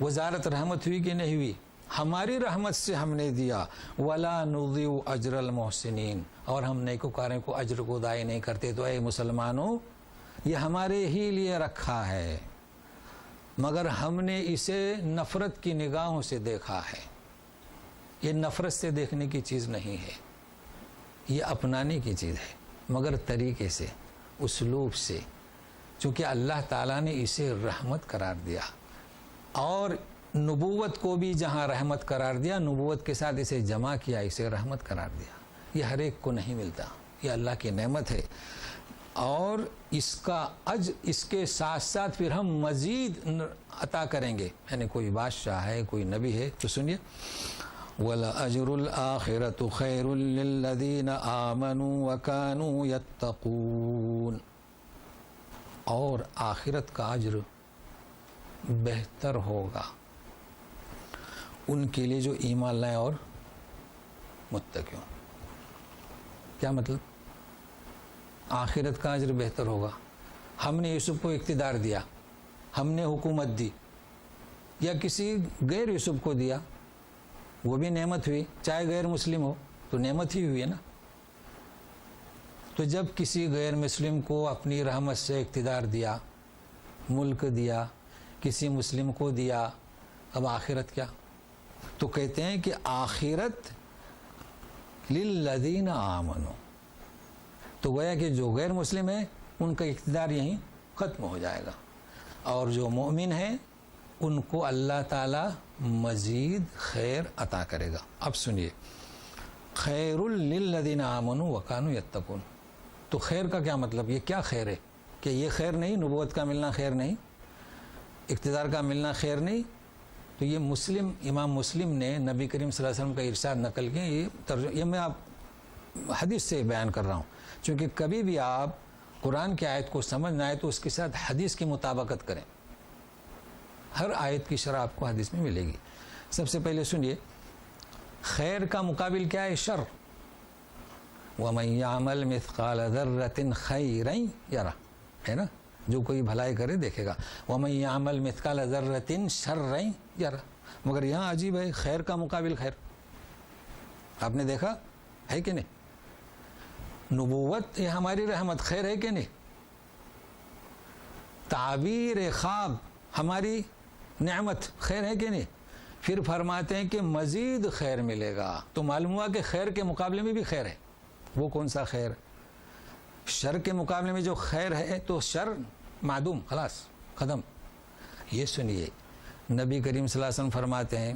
وزارت رحمت ہوئی کہ نہیں ہوئی؟ ہماری رحمت سے ہم نے دیا. وَلَا نُضِيعُ أَجْرَ الْمُحْسِنِينَ، اور ہم نیکوکاروں کو اجر کو ضائع نہیں کرتے. تو اے مسلمانوں، یہ ہمارے ہی لیے رکھا ہے، مگر ہم نے اسے نفرت کی نگاہوں سے دیکھا ہے. یہ نفرت سے دیکھنے کی چیز نہیں ہے، یہ اپنانے کی چیز ہے، مگر طریقے سے، اسلوب سے، چونکہ اللہ تعالیٰ نے اسے رحمت قرار دیا، اور نبوت کو بھی جہاں رحمت قرار دیا، نبوت کے ساتھ اسے جمع کیا، اسے رحمت قرار دیا۔ یہ ہر ایک کو نہیں ملتا، یہ اللہ کی نعمت ہے، اور اس کا اس کے ساتھ ساتھ پھر ہم مزید عطا کریں گے، یعنی کوئی بادشاہ ہے، کوئی نبی ہے، تو سنیے وَلَأَجْرُ الْآخِرَةُ خَيْرٌ لِّلَّذِينَ آمَنُوا وَكَانُوا يَتَّقُونَ، اور آخرت کا اجر بہتر ہوگا ان کے لیے جو ایمان لائے اور متقیوں۔ کیا مطلب؟ آخرت کا اجر بہتر ہوگا۔ ہم نے یوسف کو اقتدار دیا، ہم نے حکومت دی، یا کسی غیر یوسف کو دیا، وہ بھی نعمت ہوئی، چاہے غیر مسلم ہو تو نعمت ہی ہوئی ہے نا۔ تو جب کسی غیر مسلم کو اپنی رحمت سے اقتدار دیا، ملک دیا، کسی مسلم کو دیا، اب آخرت کیا؟ تو کہتے ہیں کہ آخرت للذین آمنوا، تو گویا کہ جو غیر مسلم ہے ان کا اقتدار یہیں ختم ہو جائے گا، اور جو مومن ہیں ان کو اللہ تعالی مزید خیر عطا کرے گا۔ اب سنیے، خیر للذین آمنوا وکانوا یتقون، تو خیر کا کیا مطلب؟ یہ کیا خیر ہے؟ کہ یہ خیر نہیں، نبوت کا ملنا خیر نہیں، اقتدار کا ملنا خیر نہیں؟ تو یہ مسلم، امام مسلم نے نبی کریم صلی اللہ علیہ وسلم کا ارشاد نقل کیا، یہ میں آپ حدیث سے بیان کر رہا ہوں، چونکہ کبھی بھی آپ قرآن کی آیت کو سمجھنا ہے تو اس کے ساتھ حدیث کی مطابقت کریں، ہر آیت کی شرح آپ کو حدیث میں ملے گی۔ سب سے پہلے سنیے، خیر کا مقابل کیا ہے؟ شر۔ وَمَن يَعْمَلْ مِثْقَالَ ذَرَّةٍ خَيْرًا يَرَهُ، ہے نا، جو کوئی بھلائی کرے دیکھے گا۔ وَمَن يَعْمَلْ مِثْقَالَ ذَرَّةٍ شَرًّا يَرَهُ، مگر یہاں عجیب ہے، خیر کا مقابل خیر۔ آپ نے دیکھا ہے کہ نہیں؟ نبوت یہ ہماری رحمت، خیر ہے کہ نہیں؟ تعبیر خواب ہماری نعمت، خیر ہے کہ نہیں؟ پھر فرماتے ہیں کہ مزید خیر ملے گا، تو معلوم ہوا کہ خیر کے مقابلے میں بھی خیر ہے۔ وہ کون سا خیر؟ شر کے مقابلے میں جو خیر ہے تو شر معدوم، خلاص ختم۔ یہ سنیے، نبی کریم صلی اللہ علیہ وسلم فرماتے ہیں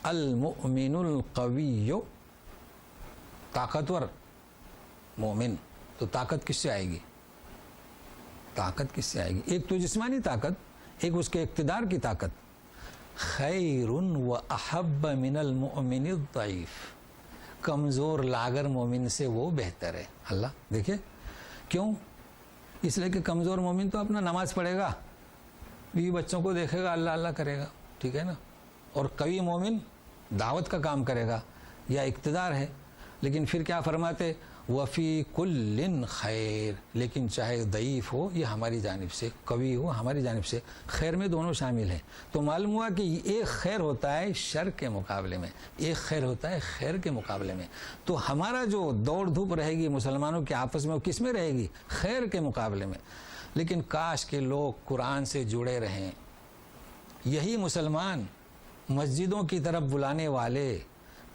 المؤمن القوی، طاقتور مومن، تو طاقت کس سے آئے گی؟ طاقت کس سے آئے گی؟ ایک تو جسمانی طاقت، ایک اس کے اقتدار کی طاقت۔ خیر و احب من المؤمن الضعیف، کمزور لاگر مومن سے وہ بہتر ہے۔ اللہ دیکھیں کیوں؟ اس لیے کہ کمزور مومن تو اپنا نماز پڑھے گا، بیوی بچوں کو دیکھے گا، اللہ اللہ کرے گا، ٹھیک ہے نا، اور قوی مومن دعوت کا کام کرے گا یا اقتدار ہے۔ لیکن پھر کیا فرماتے؟ وفی کل خیر، لیکن چاہے ضعیف ہو یہ ہماری جانب سے، قوی ہو ہماری جانب سے، خیر میں دونوں شامل ہیں۔ تو معلوم ہوا کہ ایک خیر ہوتا ہے شر کے مقابلے میں، ایک خیر ہوتا ہے خیر کے مقابلے میں۔ تو ہمارا جو دوڑ دھوپ رہے گی مسلمانوں کے آپس میں، وہ کس میں رہے گی؟ خیر کے مقابلے میں۔ لیکن کاش کہ لوگ قرآن سے جڑے رہیں۔ یہی مسلمان مسجدوں کی طرف بلانے والے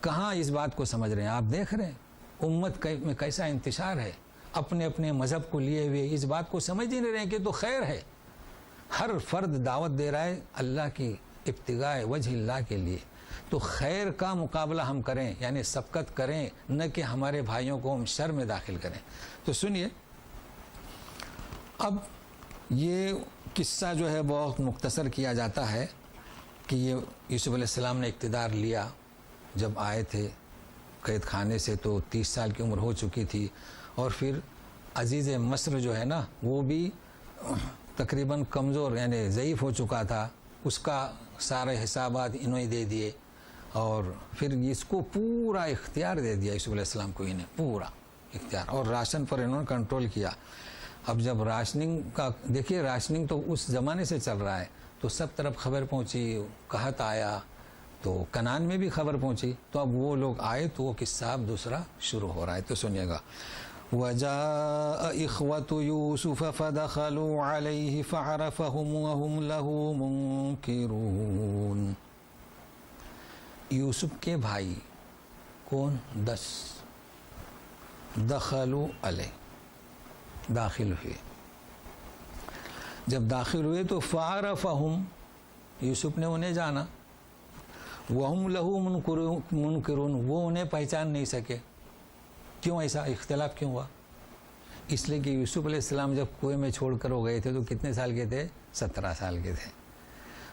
کہاں اس بات کو سمجھ رہے ہیں؟ آپ دیکھ رہے ہیں امت میں کیسا انتشار ہے، اپنے اپنے مذہب کو لیے ہوئے اس بات کو سمجھ ہی نہیں رہے کہ تو خیر ہے۔ ہر فرد دعوت دے رہا ہے اللہ کی ابتغاء وجہ اللہ کے لیے، تو خیر کا مقابلہ ہم کریں، یعنی سبقت کریں، نہ کہ ہمارے بھائیوں کو ہم شر میں داخل کریں۔ تو سنیے، اب یہ قصہ جو ہے بہت مختصر کیا جاتا ہے کہ یہ یوسف علیہ السلام نے اقتدار لیا جب آئے تھے قید خانے سے، تو 30 سال کی عمر ہو چکی تھی، اور پھر عزیز مصر جو ہے نا وہ بھی تقریباً کمزور یعنی ضعیف ہو چکا تھا، اس کا سارے حسابات انہوں نے دے دیے، اور پھر اس کو پورا اختیار دے دیا یوسف علیہ السلام کو، انہیں پورا اختیار، اور راشن پر انہوں نے کنٹرول کیا۔ اب جب راشننگ کا دیکھیے، راشننگ تو اس زمانے سے چل رہا ہے، تو سب طرف خبر پہنچی، قحط آیا، تو کنان میں بھی خبر پہنچی، تو اب وہ لوگ آئے تو وہ قصہ اب دوسرا شروع ہو رہا ہے۔ تو سنیے گا، وَجَاءَ إِخْوَةُ يُوسُفَ فَدَخَلُوا عَلَيْهِ فَعَرَفَهُمْ وَهُمْ لَهُ مُنْكِرُونَ۔ یوسف کے بھائی کون؟ 10 دخلوا علیہ، داخل ہوئے. جب داخل ہوئے تو فعرفہم، یوسف نے انہیں جانا. وہم لہو منکرون، وہ انہیں پہچان نہیں سکے. کیوں ایسا اختلاف کیوں ہوا؟ اس لیے کہ یوسف علیہ السلام جب کنویں میں چھوڑ کر وہ گئے تھے تو کتنے سال کے تھے؟ 17 سال کے تھے.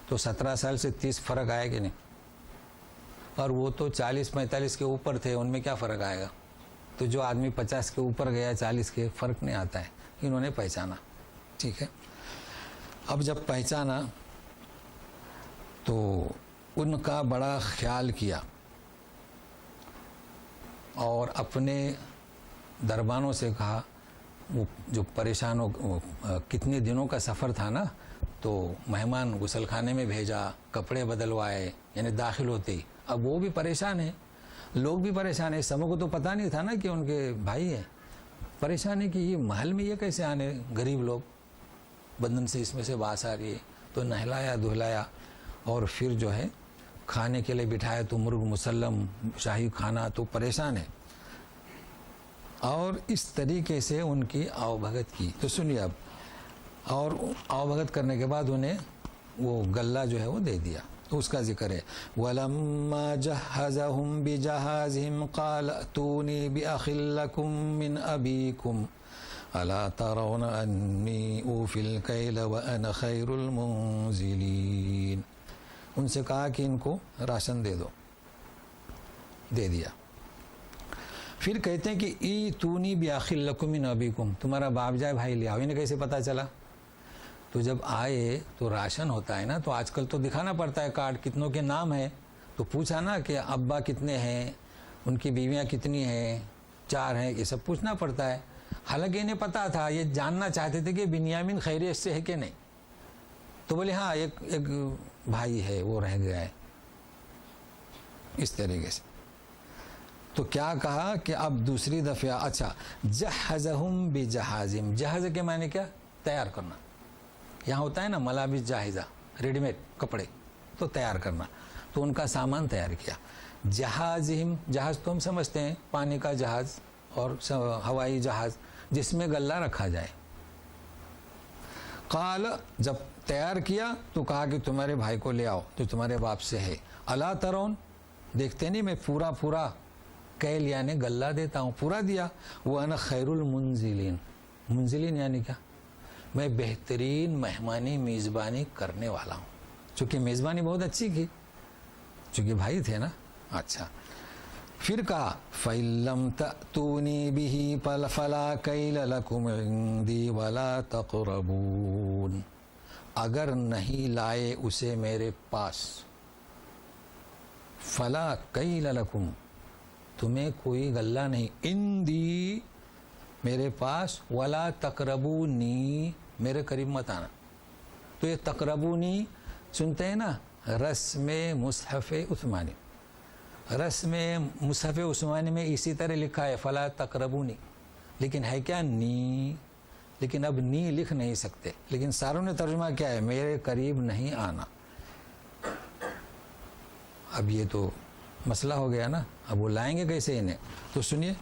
تو 17 سال سے 30 فرق آئے کہ نہیں؟ اور وہ تو 40-45 کے اوپر تھے، ان میں کیا فرق آئے گا؟ تو جو آدمی 50 کے اوپر گیا 40 کے، فرق نہیں آتا ہے. انہوں نے پہچانا. ٹھیک ہے. اب جب پہچانا تو ان کا بڑا خیال کیا اور اپنے دربانوں سے کہا، وہ جو پریشان ہو، کتنے دنوں کا سفر تھا نا، تو مہمان غسل خانے میں بھیجا، کپڑے بدلوائے، یعنی داخل ہوتے ہی. اب وہ بھی پریشان ہیں، لوگ بھی پریشان ہیں. سموں کو تو پتہ نہیں تھا نا کہ ان کے بھائی ہیں. پریشان ہے کہ یہ محل میں یہ کیسے آنے، غریب لوگ، بدن سے اس میں سے باس آ رہی ہے. تو نہلایا دھلایا اور پھر جو ہے کھانے کے لیے بٹھایا تو مرغ مسلم شاہی کھانا. تو پریشان ہے اور اس طریقے سے ان کی آؤ بھگت کی. تو سنیے اب، اور آؤ بھگت کرنے کے بعد انہیں وہ غلہ جو ہے وہ دے دیا. تو اس کا ذکر ہے وَلَمَّا جَهَّزَهُمْ بِجَهَازِهِمْ قَالَ ائْتُونِي بِأَخٍ لَكُمْ مِنْ أَبِيكُمْ أَلَا تَرَوْنَ أَنِّي أُوفِي الْكَيْلَ وَأَنَا خَيْرُ الْمُنزِلِينَ. ان سے کہا کہ ان کو راشن دے دو. دے دیا. پھر کہتے ہیں کہ ایتونی بِأَخٍ لَكُمْ مِنْ أَبِيكُمْ، تمہارا باپ جائے بھائی لے آؤ. انہیں کیسے پتہ چلا؟ تو جب آئے تو راشن ہوتا ہے نا، تو آج کل تو دکھانا پڑتا ہے کارڈ، کتنوں کے نام ہے. تو پوچھا نا کہ ابا کتنے ہیں، ان کی بیویاں کتنی ہیں، 4 ہیں، یہ سب پوچھنا پڑتا ہے. حالانکہ انہیں پتا تھا، یہ جاننا چاہتے تھے کہ بنیامین خیریت سے ہے کہ نہیں. تو بولے ہاں ایک بھائی ہے، وہ رہ گیا ہے. اس طریقے سے تو کیا کہا کہ اب دوسری دفعہ اچھا جہزہم بجہازہم. جہاز کے معنی کیا؟ تیار کرنا. یہاں ہوتا ہے نا ملابس جاہزہ، ریڈی میڈ کپڑے، تو تیار کرنا. تو ان کا سامان تیار کیا. جہازہم، جہاز تو ہم سمجھتے ہیں پانی کا جہاز اور ہوائی جہاز جس میں غلہ رکھا جائے. قال، جب تیار کیا تو کہا کہ تمہارے بھائی کو لے آؤ جو تمہارے باپ سے ہے. الا ترون، دیکھتے نہیں میں پورا کیل یعنی غلہ دیتا ہوں. پورا دیا. وانا خیر المنزلین. منزلین یعنی کیا؟ میں بہترین مہمانی میزبانی کرنے والا ہوں. چونکہ میزبانی بہت اچھی کی، چونکہ بھائی تھے نا. اچھا پھر کہا فَإِن لَّمْ تَأْتُونِي بِهِ فَلَا كَيْلَ لَكُمْ عِندِي وَلَا تَقْرَبُونَ. اگر نہیں لائے اسے میرے پاس، فَلَا كَيْلَ لَكُمْ، تمہیں کوئی غلہ نہیں، عندی میرے پاس، ولا تقربونی، میرے قریب مت آنا. تو یہ تقربونی سنتے ہیں نا، رسم مصحف عثمانی، رسم مصحف عثمانی میں اسی طرح لکھا ہے فلا تقربونی، لیکن ہے کیا؟ نی. لیکن اب نی لکھ نہیں سکتے، لیکن ساروں نے ترجمہ کیا ہے؟ میرے قریب نہیں آنا. اب یہ تو مسئلہ ہو گیا نا، اب وہ لائیں گے کیسے انہیں؟ تو سنیے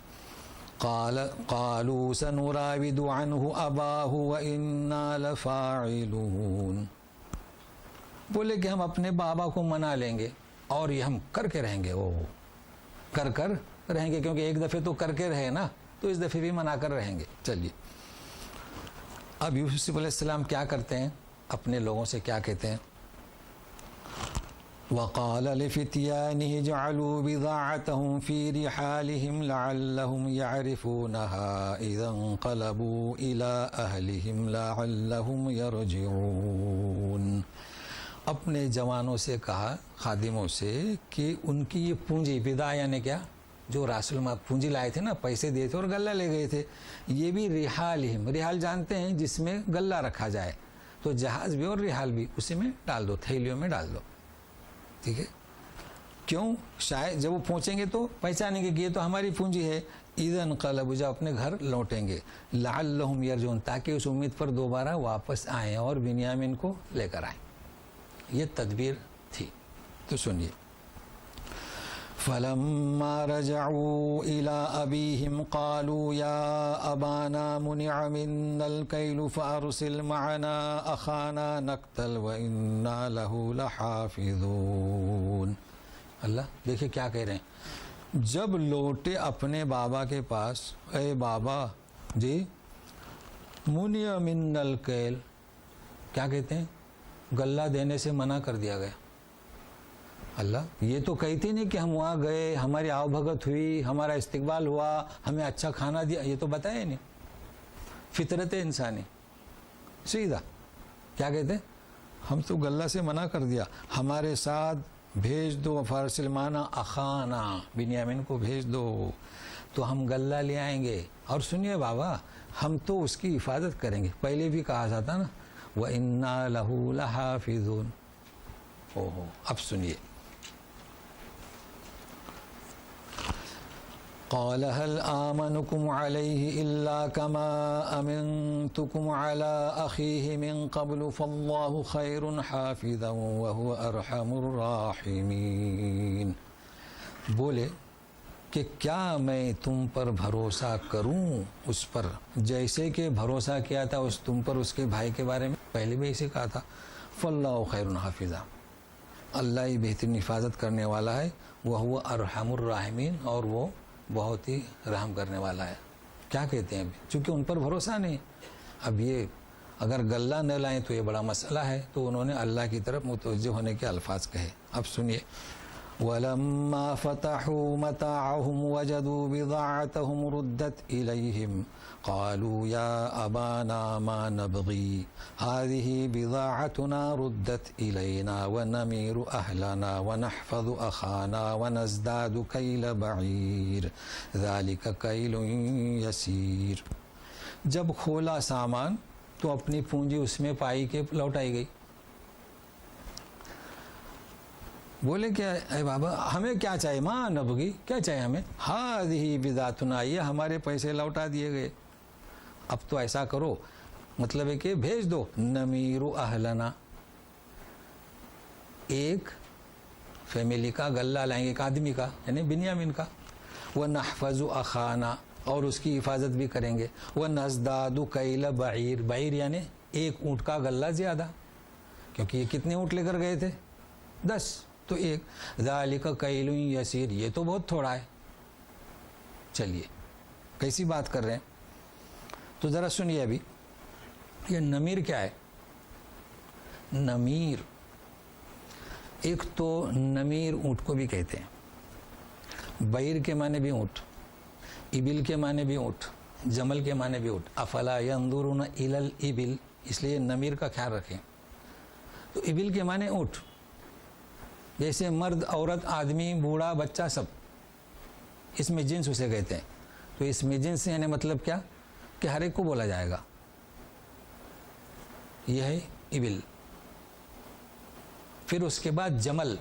قالوا سنراود عنه اباه وانا لفاعلون. بولے کہ ہم اپنے بابا کو منا لیں گے اور یہ ہم کر کے رہیں گے. وہ کر رہیں گے، کیونکہ ایک دفعہ تو کر کے رہے نا، تو اس دفعہ بھی منا کر رہیں گے. چلیے اب یوسف علیہ السلام کیا کرتے ہیں، اپنے لوگوں سے کیا کہتے ہیں؟ وقال لفتيانه اجعلوا بضاعتهم في رحالهم لعلهم يعرفونها إذا انقلبوا إلى أهلهم لعلهم يرجعون. اپنے جوانوں سے کہا، خادموں سے، کہ ان کی یہ پونجی، بضاع یعنی کیا؟ جو راسل ما پونجی لائے تھے نا، پیسے دیے تھے اور غلہ لے گئے تھے، یہ بھی رحالہم، رحال جانتے ہیں جس میں غلہ رکھا جائے. تو جہاز بھی اور رحال بھی اسی میں ڈال دو، تھیلیوں میں ڈال دو. ٹھیک ہے. کیوں؟ شاید جب وہ پہنچیں گے تو پہچانیں گے کہ یہ تو ہماری پونجی ہے. اذا انقلبوا، جب اپنے گھر لوٹیں گے، لعلہم یرجعون، تاکہ اس امید پر دوبارہ واپس آئیں اور بنیامین کو لے کر آئیں. یہ تدبیر تھی. تو سنیے فلما رجعوا إلى أبيهم قالوا يا أبانا منع منا الكيل فأرسل معنا أخانا نقتل وإنا له لحافظون. اللہ دیکھیں کیا کہہ رہے ہیں. جب لوٹے اپنے بابا کے پاس, اے بابا جی منع منا الکیل, کیا کہتے ہیں, غلہ دینے سے منع کر دیا گیا. اللہ یہ تو کہتی نہیں کہ ہم وہاں گئے, ہماری آؤ بھگت ہوئی, ہمارا استقبال ہوا, ہمیں اچھا کھانا دیا, یہ تو بتایا نہیں. فطرت انسانی سیدھا کیا کہتے ہیں, ہم تو غلہ سے منع کر دیا, ہمارے ساتھ بھیج دو, فارسل مانا اخانا, بنیامین کو بھیج دو تو ہم غلہ لے آئیں گے. اور سنیے بابا, ہم تو اس کی حفاظت کریں گے. پہلے بھی کہا جاتا نا وَإِنَّا لَهُ لَحَافِظُونَ. اوہو اب سنیے. قال هل آمنكم عليه إلا كما أمنتكم على أخيه من قبل فالله خير حافظا وهو أرحم الراحمين. بولے کہ کیا میں تم پر بھروسہ کروں اس پر جیسے کہ بھروسہ کیا تھا تم پر اس کے بھائی کے بارے میں. پہلے بھی اسے کہا تھا فاللہ خیر حافظا, اللہ ہی بہترین حفاظت کرنے والا ہے. وہو ارحم الراحمین, اور وہ بہت ہی رحم کرنے والا ہے. کیا کہتے ہیں ابھی, چونکہ ان پر بھروسہ نہیں. اب یہ اگر غلہ نہ لائیں تو یہ بڑا مسئلہ ہے, تو انہوں نے اللہ کی طرف متوجہ ہونے کے الفاظ کہے. اب سنیے. وَلَمَّا فَتَحُوا مَتَاعَهُمْ وَجَدُوا بِضَاعَتَهُمْ رُدَّتْ إِلَيْهِمْ قَالُوا يَا أَبَانَا مَا نَبْغِي هَذِهِ بِضَاعَتُنَا رُدَّتْ إِلَيْنَا وَنَمِيرُ أَهْلَنَا وَنَحْفَظُ أَخَانَا وَنَزْدَادُ كَيْلَ بَعِيرٍ ذَلِكَ كَيْلٌ يَسِيرٌ. جب کھولا سامان تو اپنی پونجی اس میں پائی کے لوٹائی گئی. بولے کہ اے بابا ہمیں کیا چاہیے, ماں نبغی, کیا چاہیے ہمیں, ہذہ بذاتنا, یہ ہمارے پیسے لوٹا دیے گئے. اب تو ایسا کرو, مطلب ہے کہ بھیج دو. نمیر اہلنا, ایک فیملی کا غلہ لائیں گے, ایک آدمی کا یعنی بنیامین کا. ونحفظ اخانا, اور اس کی حفاظت بھی کریں گے. ونزداد کیل بعیر, بعیر یعنی ایک اونٹ کا غلہ زیادہ, کیونکہ یہ کتنے اونٹ لے کر گئے تھے, 10, تو ایک. ذالک کیل یسیر, یہ تو بہت تھوڑا ہے. چلیے کیسی بات کر رہے ہیں, تو ذرا سنیے. ابھی یہ نمیر کیا ہے. نمیر ایک تو نمیر اونٹ کو بھی کہتے ہیں, بعیر کے معنی بھی اونٹ, ابل کے معنی بھی اونٹ, جمل کے معنی بھی اونٹ. افلا ینظرون الی الابل, اس لیے نمیر کا خیال رکھیں. تو ابل کے معنی اونٹ, جیسے مرد, عورت, آدمی, بوڑھا, بچہ, سب اس میں جنس اسے کہتے ہیں. تو اس میں جنس یعنی مطلب کیا کہ ہر ایک کو بولا جائے گا. یہ ہے ابل. پھر اس کے بعد جمل,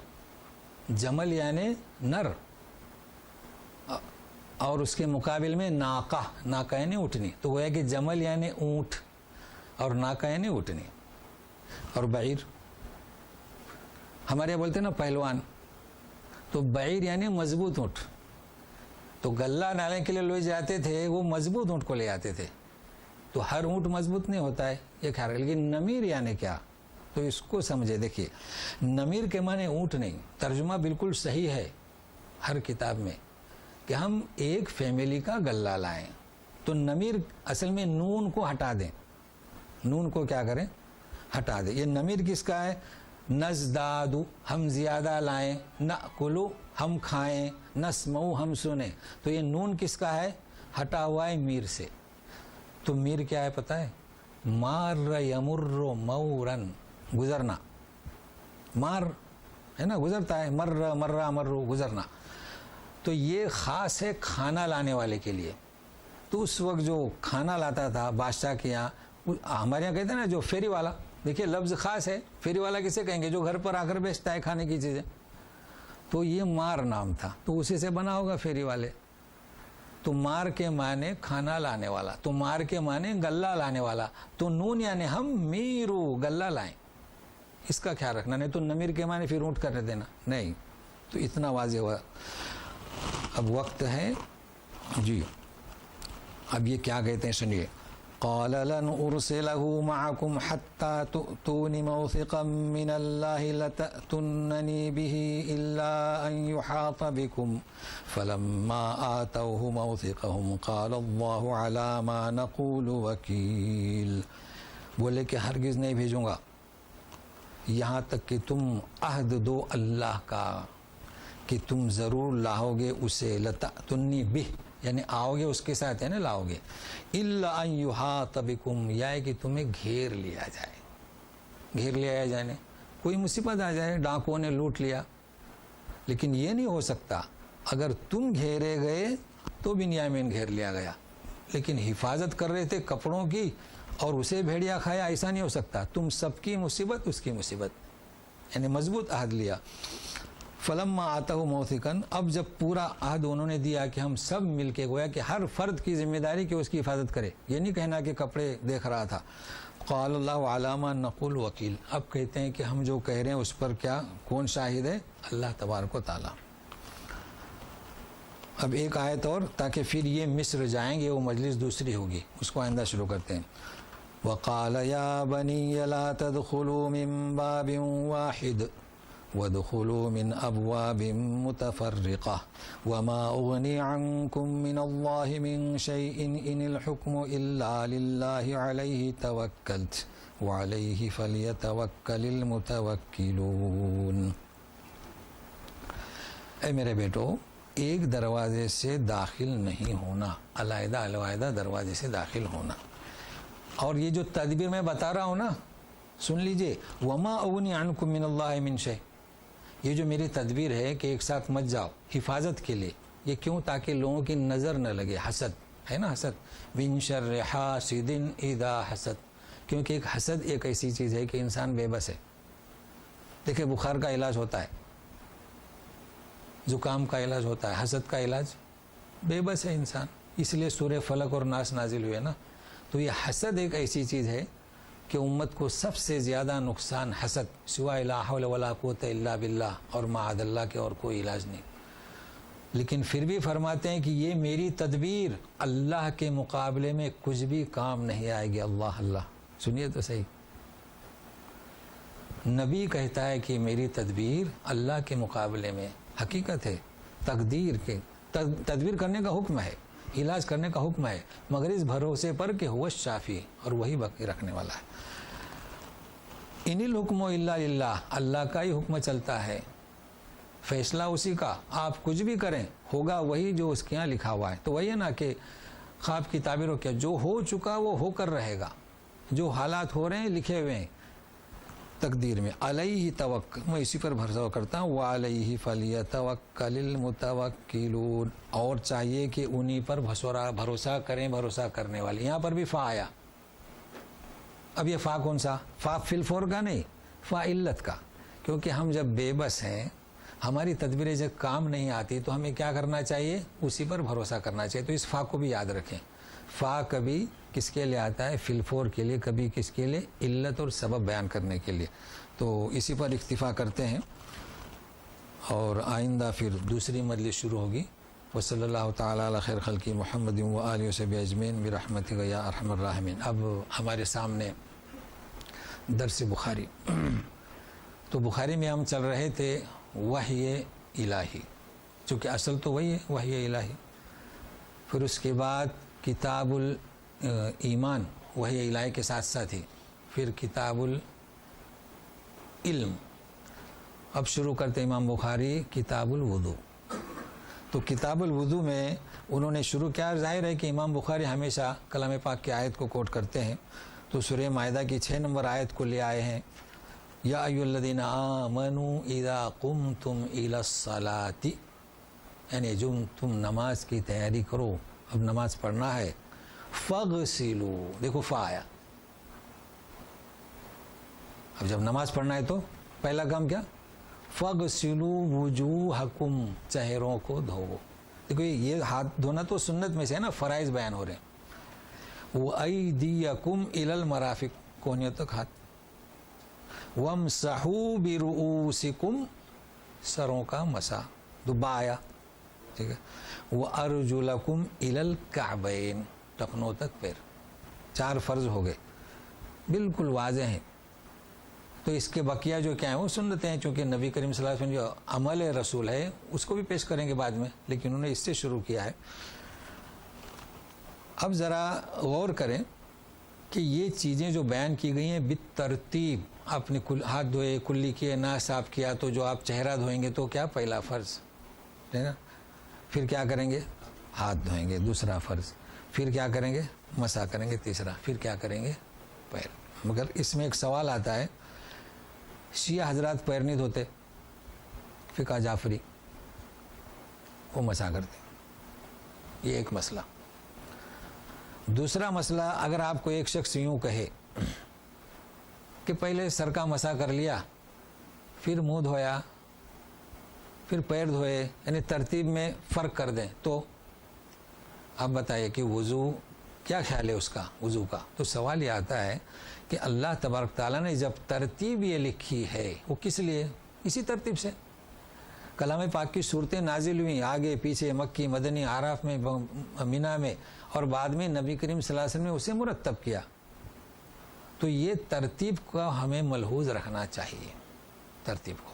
جمل یعنی نر, اور اس کے مقابل میں ناقہ, ناقہ یعنی اونٹنی. تو وہ ہے کہ جمل یعنی اونٹ اور ناقہ یعنی اونٹنی. اور بعیر ہمارے یہاں بولتے ہیں نا پہلوان, تو بعیر یعنی مضبوط اونٹ. تو غلہ ڈالنے کے لیے لوگ جاتے تھے, وہ مضبوط اونٹ کو لے آتے تھے. تو ہر اونٹ مضبوط نہیں ہوتا ہے, یہ خیال. لیکن نمیر یعنی کیا, تو اس کو سمجھے. دیکھیے نمیر کے معنی اونٹ نہیں, ترجمہ بالکل صحیح ہے ہر کتاب میں کہ ہم ایک فیملی کا غلہ لائیں. تو نمیر اصل میں نون کو ہٹا دیں, نون کو کیا کریں, ہٹا دیں. یہ نمیر کس کا ہے, نزدادو, ہم زیادہ لائیں, نأکلو, ہم کھائیں, نسمعو, ہم سنیں. تو یہ نون کس کا ہے, ہٹا ہوا ہے میر سے. تو میر کیا ہے پتہ ہے, مار یمر مورن, گزرنا. مار ہے نا, گزرتا ہے, مر مرہ مرو, گزرنا. تو یہ خاص ہے کھانا لانے والے کے لیے. تو اس وقت جو کھانا لاتا تھا بادشاہ کے یہاں, ہمارے یہاں کہتے ہیں نا جو فیری والا, دیکھیے لفظ خاص ہے. فیری والا کسے کہیں گے, جو گھر پر آ کر بیچتا ہے کھانے کی چیزیں. تو یہ مار نام تھا, تو اسی سے بنا ہوگا فیری والے. تو مار کے معنی کھانا لانے والا, تو مار کے معنی غلہ لانے والا. تو نون یعنی ہم میرو, غلہ لائیں, اس کا خیال رکھنا. نہیں تو نمیر کے معنی پھر اونٹ کرنے دینا نہیں. تو اتنا واضح ہوا. اب وقت ہے جی، اب یہ کیا کہتے ہیں سنیے. قال لن ارسله معكم حتى تؤتون موثقا من الله لتأتونني به الا ان يحاط بكم فلما آتوه موثقهم قال الله على ما نقول وكيل. بولے کہ ہرگز نہیں بھیجوں گا یہاں تک کہ تم عہد دو اللہ کا کہ تم ضرور لاؤ گے اسے، لتأتوننی بہ یعنی آؤ گے اس کے ساتھ ہے نا، لاؤ گے، الا ان یحاط بکم یا کہ تمہیں گھیر لیا جائے. گھیر لیا جائے کوئی مصیبت آ جائے، ڈاکوؤں نے لوٹ لیا، لیکن یہ نہیں ہو سکتا اگر تم گھیرے گئے تو بنیامین گھیر لیا گیا، لیکن حفاظت کر رہے تھے کپڑوں کی اور اسے بھیڑیا کھایا، ایسا نہیں ہو سکتا. تم سب کی مصیبت اس کی مصیبت، یعنی مضبوط عہد لیا. فلما آتہ موثقاً، اب جب پورا عہد انہوں نے دیا کہ ہم سب مل کے، گویا کہ ہر فرد کی ذمہ داری کہ اس کی حفاظت کرے، یہ نہیں کہنا کہ کپڑے دیکھ رہا تھا. قال اللہ علی ما نقول وکیل، اب کہتے ہیں کہ ہم جو کہہ رہے ہیں اس پر کیا کون شاہد ہے؟ اللہ تبارک و تعالی. اب ایک آیت اور، تاکہ پھر یہ مصر جائیں گے وہ مجلس دوسری ہوگی، اس کو آئندہ شروع کرتے ہیں. وقال یا بنی لا تدخلوا من باب واحد وادخلوا من ابواب متفرقة وما اغني عنكم من الله من شيء ان الحكم الا لله عليه توكلت وعليه فليتوكل المتوكلون. اے میرے بیٹو، ایک دروازے سے داخل نہیں ہونا، علیحدہ علیحدہ دروازے سے داخل ہونا. اور یہ جو تدبیر میں بتا رہا ہوں نا، سن لیجئے، وما اغنی عنکم من اللہ من شیء، یہ جو میری تدبیر ہے کہ ایک ساتھ مت جاؤ حفاظت کے لیے. یہ کیوں؟ تاکہ لوگوں کی نظر نہ لگے. حسد ہے نا، حسد، من شر حاسد اذا حسد، کیونکہ ایک حسد ایک ایسی چیز ہے کہ انسان بے بس ہے. دیکھیں بخار کا علاج ہوتا ہے، زکام کا علاج ہوتا ہے، حسد کا علاج بے بس ہے انسان، اس لیے سورہ فلق اور ناس نازل ہوئے نا. تو یہ حسد ایک ایسی چیز ہے کہ امت کو سب سے زیادہ نقصان حسد، سوائے لا حول ولا قوت الا باللہ اور معاذ اللہ کے اور کوئی علاج نہیں. لیکن پھر بھی فرماتے ہیں کہ یہ میری تدبیر اللہ کے مقابلے میں کچھ بھی کام نہیں آئے گی. اللہ اللہ، سنیے تو صحیح، نبی کہتا ہے کہ میری تدبیر اللہ کے مقابلے میں، حقیقت ہے تقدیر کے، تدبیر کرنے کا حکم ہے، علاج کرنے کا حکم ہے، مگر اس بھروسے پر کہ هو الشافی، اور وہی باقی رکھنے والا ہے. ان الحکم الا للہ، اللہ کا ہی حکم چلتا ہے، فیصلہ اسی کا، آپ کچھ بھی کریں ہوگا وہی جو اس کے یہاں لکھا ہوا ہے. تو وہی ہے نا کہ خواب کی تعبیر ہو، کیا جو ہو چکا وہ ہو کر رہے گا، جو حالات ہو رہے ہیں لکھے ہوئے ہیں تقدیر میں. علیہ توکل، میں اسی پر بھروسہ کرتا ہوں. وعلیہ فلیتوکل المتوکلون، اور چاہیے کہ انہی پر بھروسہ کریں بھروسہ کرنے والے. یہاں پر بھی فا آیا. اب یہ فا کون سا؟ فا فی الفور کا نہیں، فا علت کا، کیونکہ ہم جب بے بس ہیں، ہماری تدبیریں جب کام نہیں آتی تو ہمیں کیا کرنا چاہیے؟ اسی پر بھروسہ کرنا چاہیے. تو اس فا کو بھی یاد رکھیں. فا کبھی کس کے لیے آتا ہے؟ فی الفور کے لیے، کبھی کس کے لیے؟ علت اور سبب بیان کرنے کے لیے. تو اسی پر اکتفا کرتے ہیں اور آئندہ پھر دوسری مجلس شروع ہوگی. وصلی اللہ تعالی علی خیر خلقی محمد و آلہ وصحبہ اجمعین برحمتک یا ارحم الراحمین. اب ہمارے سامنے درس بخاری. تو بخاری میں ہم چل رہے تھے وحی الہی، چونکہ اصل تو وہی ہے وحی الہی. پھر اس کے بعد کتاب الایمان وحی الہی کے ساتھ ساتھ ہی، پھر کتاب العلم. اب شروع کرتے امام بخاری کتاب الوضو. تو کتاب الوضو میں انہوں نے شروع کیا؟ ظاہر ہے کہ امام بخاری ہمیشہ کلام پاک کی آیت کو کوٹ کرتے ہیں. تو سورہ مائدہ کی 6 نمبر آیت کو لے آئے ہیں. یا ایھا الذین آمنوا اذا قمتم الی الصلاۃ، یعنی جو تم نماز کی تیاری کرو، اب نماز پڑھنا ہے، فاغسلوا، دیکھو فا آیا. اب جب نماز پڑھنا ہے تو پہلا کام کیا؟ فاغسلوا وجوہکم، چہروں کو دھوو. دیکھو یہ ہاتھ دھونا تو سنت میں سے ہے نا، فرائض بیان ہو رہے ہیں. وَأَيْدِيَكُمْ إِلَى الْمَرَافِقِ، کونیوں تک ہاتھ. وَامْسَحُوا بِرُؤُوسِكُمْ، سروں کا مسح. دوبا آیا، ٹھیک ہے. وَأَرْجُلَكُمْ إِلَى الْكَعْبَيْنِ ٹخنوں تک پیر. 4 فرض ہو گئے بالکل واضح ہیں. تو اس کے بقیہ جو کیا ہیں وہ سنتیں ہیں, چونکہ نبی کریم صلی اللہ علیہ وسلم جو عمل رسول ہے اس کو بھی پیش کریں گے بعد میں, لیکن انہوں نے اس سے شروع کیا ہے. اب ذرا غور کریں کہ یہ چیزیں جو بیان کی گئی ہیں بالترتیب, آپ نے ہاتھ دھوئے, کلی کیے, ناک صاف کیا, تو جو آپ چہرہ دھوئیں گے تو کیا پہلا فرض ہے نا, پھر کیا کریں گے ہاتھ دھوئیں گے دوسرا فرض, پھر کیا کریں گے مسح کریں گے تیسرا, پھر کیا کریں گے پیر. مگر اس میں ایک سوال آتا ہے, شیعہ حضرات پیر نہیں دھوتے, فقہ جعفری وہ مسح کرتے, یہ ایک مسئلہ. دوسرا مسئلہ, اگر آپ کو ایک شخص یوں کہے کہ پہلے سر کا مسح کر لیا, پھر منہ دھویا, پھر پیر دھوئے, یعنی ترتیب میں فرق کر دیں, تو آپ بتائیے کہ وضو کیا خیال ہے اس کا وضو کا. تو سوال یہ آتا ہے کہ اللہ تبارک تعالیٰ نے جب ترتیب یہ لکھی ہے وہ کس لیے, اسی ترتیب سے کلام پاک کی صورتیں نازل ہوئیں آگے پیچھے, مکی, مدنی, اعراف میں, مینا میں, اور بعد میں نبی کریم صلی اللہ علیہ وسلم نے اسے مرتب کیا. تو یہ ترتیب کا ہمیں ملحوظ رکھنا چاہیے, ترتیب کو.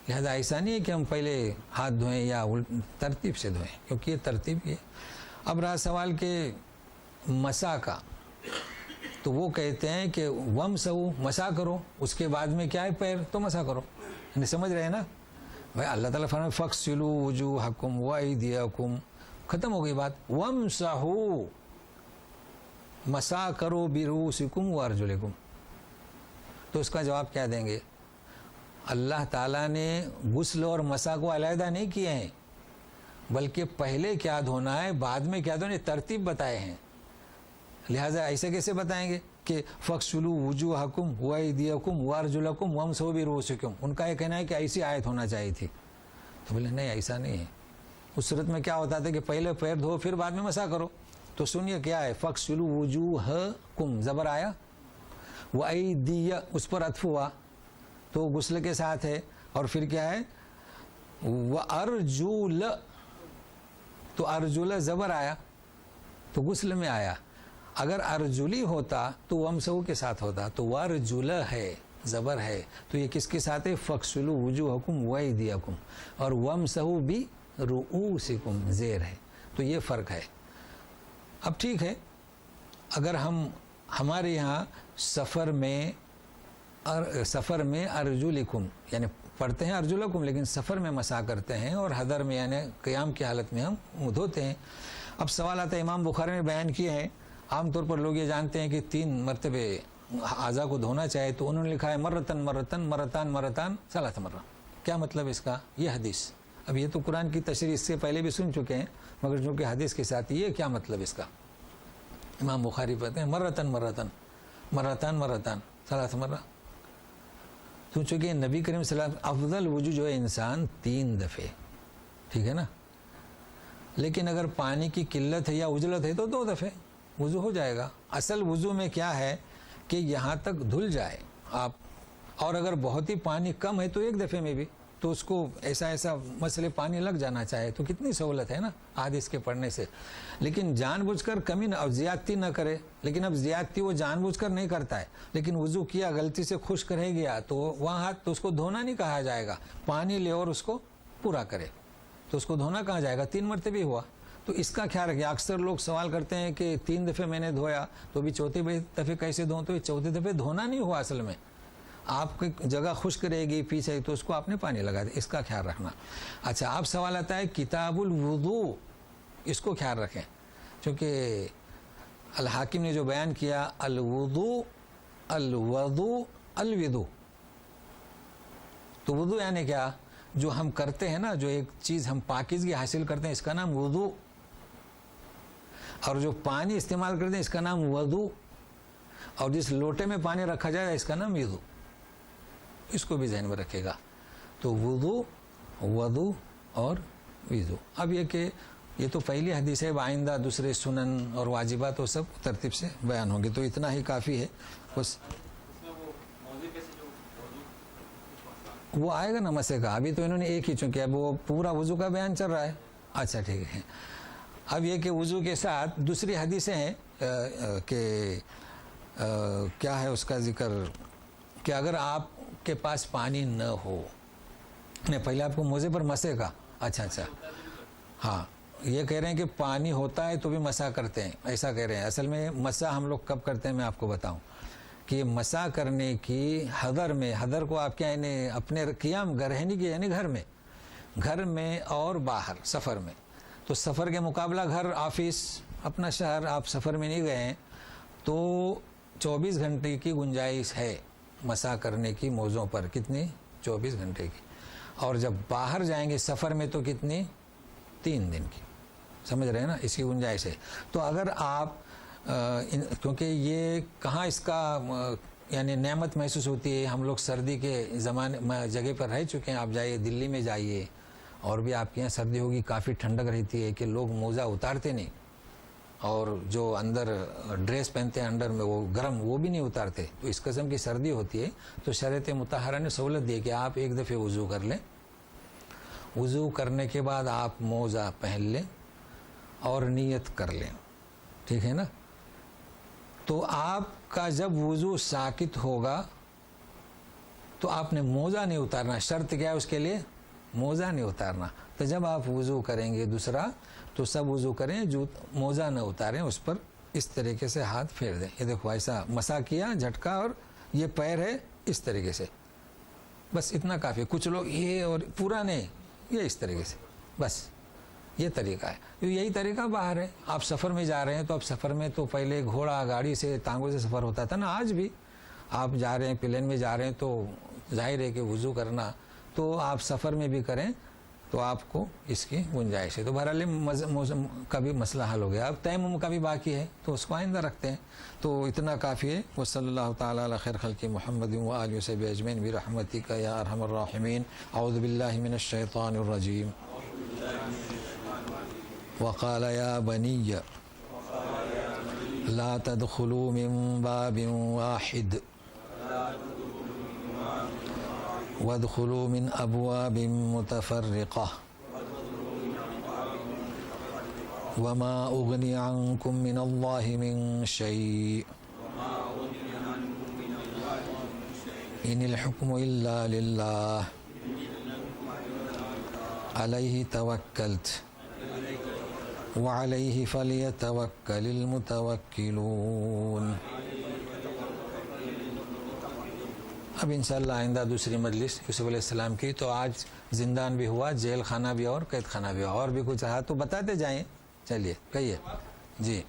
لہذا ایسا نہیں ہے کہ ہم پہلے ہاتھ دھوئیں یا ترتیب سے دھوئیں, کیونکہ یہ ترتیب یہ. اب رہا سوال کہ مسح کا, تو وہ کہتے ہیں کہ وَمْسَحُوا مسح کرو, اس کے بعد میں کیا ہے پیر, تو مسح کرو. یعنی سمجھ رہے ہیں نا بھائی, اللہ تعالیٰ فرمائے فَاغْسِلُوا وُجُوهَكُمْ وَأَيْدِيَكُمْ, ختم ہو گئی بات. وَامْسَحُوا مسح کرو بِرُؤُوسِكُمْ وَأَرْجُلِكُمْ. تو اس کا جواب کیا دیں گے؟ اللہ تعالیٰ نے غسل اور مسح کو علیحدہ نہیں کیے ہیں, بلکہ پہلے کیا دھونا ہے بعد میں کیا دھونا ہے, ترتیب بتائے ہیں. لہٰذا ایسے کیسے بتائیں گے کہ فَاغْسِلُوا وُجُوهَكُمْ وَأَيْدِيَكُمْ وَأَرْجُلَكُمْ وَامْسَحُوا بِرُؤُوسِكُمْ. ان کا یہ کہنا ہے کہ ایسی آیت ہونا چاہیے تھی. تو بولے نہیں, ایسا نہیں ہے. اس صورت میں کیا ہوتا تھا کہ پہلے پیر دھو پھر بعد میں مسح کرو. تو سنیے کیا ہے, فَاغْسِلُوا وُجُوهَكُمْ زبر آیا, وَأَيْدِيَ اس پر عطف ہوا تو غسل کے ساتھ ہے, اور پھر کیا ہے وَأَرْجُلَ, تو ارجل زبر آیا تو غسل میں آیا. اگر ارجلی ہوتا تو وَامْسَحُوا کے ساتھ ہوتا, تو وَأَرْجُلَ ہے زبر ہے, تو یہ کس کے ساتھ ہے, فَاغْسِلُوا وُجُوهَكُمْ وَأَيْدِيَكُمْ, اور وَامْسَحُوا بِرُؤُوسِكُمْ زیر ہے. تو یہ فرق ہے. اب ٹھیک ہے, اگر ہمارے یہاں سفر میں ارجلکم یعنی پڑھتے ہیں ارجلکم, لیکن سفر میں مسح کرتے ہیں, اور حضر میں یعنی قیام کی حالت میں ہم دھوتے ہیں. اب سوال آتا ہے, امام بخاری نے بیان کیے ہیں, عام طور پر لوگ یہ جانتے ہیں کہ 3 مرتبے اعضاء کو دھونا چاہے, تو انہوں نے لکھا ہے مرتن مرتن مرتان مرتان ثلاث مرہ. کیا مطلب اس کا؟ یہ حدیث, اب یہ تو قرآن کی تشریح اس سے پہلے بھی سن چکے ہیں, مگر چونکہ حدیث کے ساتھ یہ کیا مطلب اس کا, امام بخاری پڑھتے ہیں مرتن مرتن مرتان مرتان ثلاث مرہ. تو چونکہ نبی کریم صلی اللہ علیہ وسلم افضل وضو جو ہے انسان 3 دفعے, ٹھیک ہے نا, لیکن اگر پانی کی قلت ہے یا عجلت ہے تو 2 دفعے وضو ہو جائے گا. اصل وضو میں کیا ہے کہ یہاں تک دھل جائے آپ, اور اگر بہت ہی پانی کم ہے تو 1 دفعے میں بھی, تو اس کو ایسا مسئلے پانی لگ جانا چاہے تو کتنی سہولت ہے نا حدیث کے پڑھنے سے. لیکن جان بوجھ کر کمی نہ اور زیادتی نہ کرے, لیکن اب زیادتی وہ جان بوجھ کر نہیں کرتا ہے, لیکن وضو کیا غلطی سے خشک رہ گیا تو وہاں ہاتھ, تو اس کو دھونا نہیں کہا جائے گا, پانی لے اور اس کو پورا کرے, تو اس کو دھونا کہا جائے گا. 3 مرتبہ ہوا. تو اس کا خیال رکھیں. اکثر لوگ سوال کرتے ہیں کہ 3 دفعے میں نے دھویا تو بھی 4تھی دفعے کیسے دھوؤں, تو یہ 4تھی دفعے دھونا نہیں ہوا. اصل میں آپ کی جگہ خشک رہے گی پیچھے, تو اس کو آپ نے پانی لگا دیا, اس کا خیال رکھنا. اچھا, آپ سوال آتا ہے کتاب الوضو, اس کو خیال رکھیں, چونکہ الحاکم نے جو بیان کیا الوضو الوضو الوضو, تو وضو یعنی کیا, جو ہم کرتے ہیں نا, جو ایک چیز ہم پاکیزگی حاصل کرتے ہیں اس کا نام وضو, اور جو پانی استعمال کرتے ہیں اس کا نام وضو, اور جس لوٹے میں پانی رکھا جائے گا اس کا نام وضو. اس کو بھی ذہن میں رکھے گا. تو وضو وضو اور وضو. اب یہ کہ یہ تو پہلی حدیث ہے, آئندہ دوسرے سنن اور واجبات وہ سب ترتیب سے بیان ہوں گے, تو اتنا ہی کافی ہے. بس وہ آئے گا نا مسے کا. ابھی تو انہوں نے ایک ہی, چونکہ اب وہ پورا وضو کا بیان چل رہا ہے. اچھا ٹھیک ہے. اب یہ کہ وضو کے ساتھ دوسری حدیثیں ہیں کہ کیا ہے اس کا ذکر, کہ اگر آپ کے پاس پانی نہ ہو, نہیں پہلے آپ کو موزے پر مسے کا. اچھا ہاں, یہ کہہ رہے ہیں کہ پانی ہوتا ہے تو بھی مسح کرتے ہیں, ایسا کہہ رہے ہیں. اصل میں مسح ہم لوگ کب کرتے ہیں میں آپ کو بتاؤں کہ مسح کرنے کی حضر میں, حضر کو آپ کیا یعنی اپنے قیام رہنے کی یعنی گھر میں اور باہر سفر میں. تو سفر کے مقابلہ گھر, آفس, اپنا شہر, آپ سفر میں نہیں گئے ہیں تو 24 گھنٹے کی گنجائش ہے مسح کرنے کی موزوں پر. کتنی؟ 24 گھنٹے کی. اور جب باہر جائیں گے سفر میں تو کتنی؟ 3 دن کی. سمجھ رہے ہیں نا, اس کی گنجائش ہے. تو اگر آپ کیونکہ یہ کہاں اس کا یعنی نعمت محسوس ہوتی ہے, ہم لوگ سردی کے جگہ پر رہ چکے ہیں. آپ جائیے دلی میں جائیے اور بھی آپ کے یہاں سردی ہوگی, کافی ٹھنڈک رہتی ہے کہ لوگ موزہ اتارتے نہیں, اور جو اندر ڈریس پہنتے ہیں انڈر میں وہ گرم وہ بھی نہیں اتارتے. تو اس قسم کی سردی ہوتی ہے. تو شریعت مطہرہ نے سہولت دی کہ آپ ایک دفعہ وضو کر لیں, وضو کرنے کے بعد آپ موزہ پہن لیں اور نیت کر لیں. ٹھیک ہے نا. تو آپ کا جب وضو ساکت ہوگا تو آپ نے موزہ نہیں اتارنا. شرط کیا ہے اس کے لیے؟ موزہ نہیں اتارنا. تو جب آپ وضو کریں گے دوسرا تو سب وضو کریں, جو موزہ نہ اتاریں, اس پر اس طریقے سے ہاتھ پھیر دیں. یہ دیکھو ایسا مسا کیا, جھٹکا, اور یہ پیر ہے اس طریقے سے, بس اتنا کافی. کچھ لوگ یہ اور پورا نہیں, یہ اس طریقے سے, بس یہ طریقہ ہے. یہی طریقہ باہر ہے. آپ سفر میں جا رہے ہیں تو اب سفر میں تو پہلے گھوڑا گاڑی سے ٹانگوں سے سفر ہوتا تھا نا, آج بھی آپ جا رہے ہیں پلین میں جا رہے ہیں تو ظاہر ہے کہ وضو کرنا تو آپ سفر میں بھی کریں تو آپ کو اس کی گنجائش ہے. تو بہرحال موسم کا بھی مسئلہ حل ہو گیا. اب تیمم کا بھی باقی ہے تو اس کو آئندہ رکھتے ہیں. تو اتنا کافی ہے. وصلی اللہ تعالیٰ علی خیر خلق محمد وآلہ وصحبہ اجمعین برحمتک یا ارحم الراحمین. اعوذ باللہ من الشیطان الرجیم. وقال یا بنی لا تدخلوا من باب واحد وادخلوا من ابواب متفرقة وما اغنی عنکم من اللہ من شیء ان الحکم الا للہ علیہ توکلت وعلیہ فلیتوکل المتوکلون. اب انشاءاللہ آئندہ دوسری مجلس یوسف علیہ السلام کی. تو آج زندان بھی ہوا, جیل خانہ بھی اور قید خانہ بھی, اور بھی کچھ رہا تو بتاتے جائیں. چلیے کہیے. جی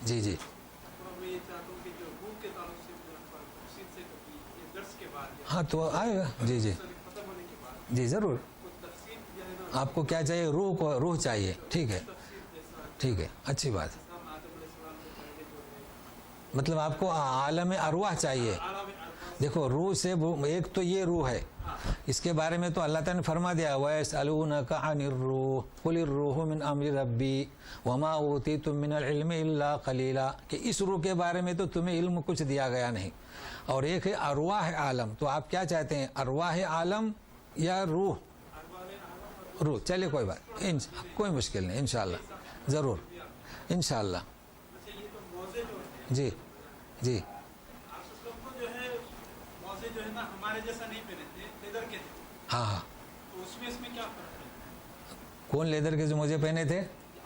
جی جی ہاں تو آئے گا. جی جی جی ضرور. آپ کو کیا چاہیے؟ روح چاہیے. ٹھیک ہے ٹھیک ہے, اچھی بات. مطلب آپ کو عالم ارواح چاہیے. دیکھو روح سے ایک تو یہ روح ہے, اس کے بارے میں تو اللہ تعالیٰ نے فرما دیا وَيَسْأَلُونَكَ عَنِ الرُّوحِ قُلِ الرُّوحُ مِنْ أَمْرِ رَبِّي وَمَا أُوتِيتُم مِّنَ الْعِلْمِ إِلَّا قَلِيلًا, کہ اس روح کے بارے میں تو تمہیں علم کچھ دیا گیا نہیں. اور ایک ہے ارواح عالم. تو آپ کیا چاہتے ہیں, ارواح عالم یا روح؟ روح. چلیے کوئی بات, کوئی مشکل نہیں, انشاءاللہ ضرور انشاءاللہ. جی جی ہاں ہاں. کون لیدر کے جو مجھے پہنے تھے؟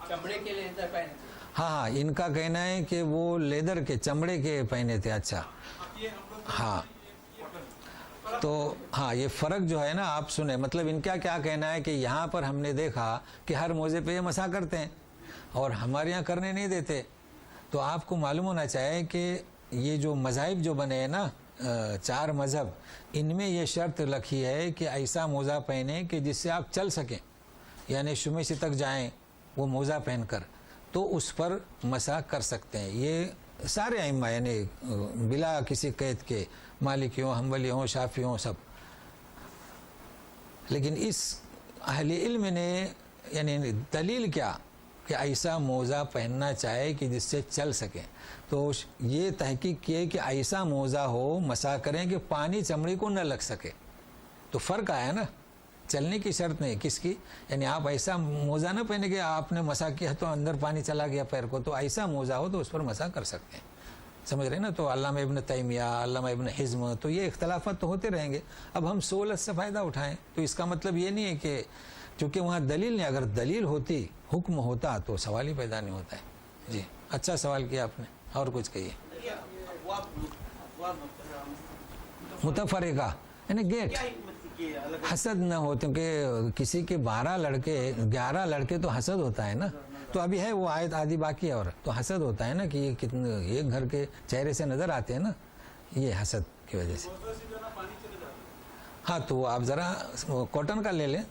چمڑے کے لیدر پہنے تھے. ہاں ہاں, ان کا کہنا ہے کہ وہ لیدر کے چمڑے کے پہنے تھے. اچھا ہاں. تو ہاں یہ فرق جو ہے نا آپ سنیں, مطلب ان کا کیا کہنا ہے کہ یہاں پر ہم نے دیکھا کہ ہر موزے پہ یہ مسح کرتے ہیں اور ہمارے یہاں کرنے نہیں دیتے. تو آپ کو معلوم ہونا چاہیے کہ یہ جو مذاہب جو بنے ہیں نا 4 مذہب, ان میں یہ شرط رکھی ہے کہ ایسا موزہ پہنے کہ جس سے آپ چل سکیں, یعنی شمیسی تک جائیں وہ موزہ پہن کر تو اس پر مسح کر سکتے ہیں. یہ سارے ائمہ یعنی بلا کسی قید کے, مالکی ہوں, حنبلی ہوں, شافعی ہوں, سب. لیکن اس اہل علم نے یعنی دلیل کیا کہ ایسا موزہ پہننا چاہے کہ جس سے چل سکے، تو یہ تحقیق کیے کہ ایسا موزہ ہو مسح کریں کہ پانی چمڑی کو نہ لگ سکے، تو فرق آیا نا، چلنے کی شرط نہیں کس کی، یعنی آپ ایسا موزہ نہ پہنے کہ آپ نے مسح کیا تو اندر پانی چلا گیا پیر کو، تو ایسا موزہ ہو تو اس پر مسح کر سکتے ہیں، سمجھ رہے ہیں نا۔ تو علامہ ابن تیمیہ، علامہ ابن حزم، تو یہ اختلافات تو ہوتے رہیں گے، اب ہم سہولت سے فائدہ اٹھائیں، تو اس کا مطلب یہ نہیں ہے کہ چونکہ وہاں دلیل نہیں، اگر دلیل ہوتی، حکم ہوتا تو سوال ہی پیدا نہیں ہوتا ہے۔ جی اچھا سوال کیا آپ نے، اور کچھ کہیے۔ متفرقہ یعنی گیٹ، حسد نہ ہو، کیونکہ کسی کے 11 لڑکے تو حسد ہوتا ہے نا، تو ابھی ہے وہ آیت آدھی باقی ہے، اور تو حسد ہوتا ہے نا کہ یہ کتنے ایک گھر کے چہرے سے نظر آتے ہیں نا، یہ حسد کی وجہ سے۔ ہاں تو وہ آپ ذرا کاٹن کا لے لیں،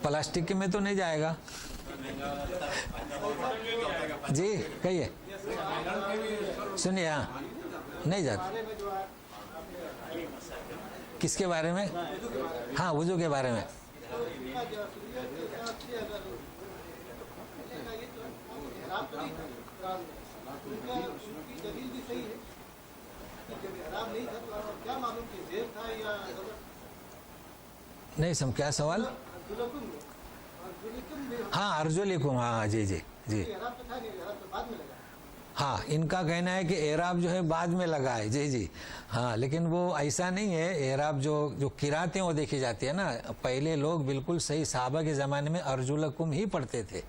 پلاسٹک کے میں تو نہیں جائے گا۔ جی کہیے، سنیے، ہاں نہیں جاتا۔ کس کے بارے میں؟ ہاں وضو کے بارے میں۔ نہیں کیا سوال؟ ہاں ارجلکم، ہاں جی جی جی، ہاں ان کا کہنا ہے کہ اعراب جو ہے بعد میں لگا ہے، جی جی ہاں، لیکن وہ ایسا نہیں ہے، اعراب جو قراتیں وہ دیکھی جاتی ہے نا، پہلے لوگ بالکل صحیح صحابہ کے زمانے میں ارجلکم ہی پڑھتے تھے،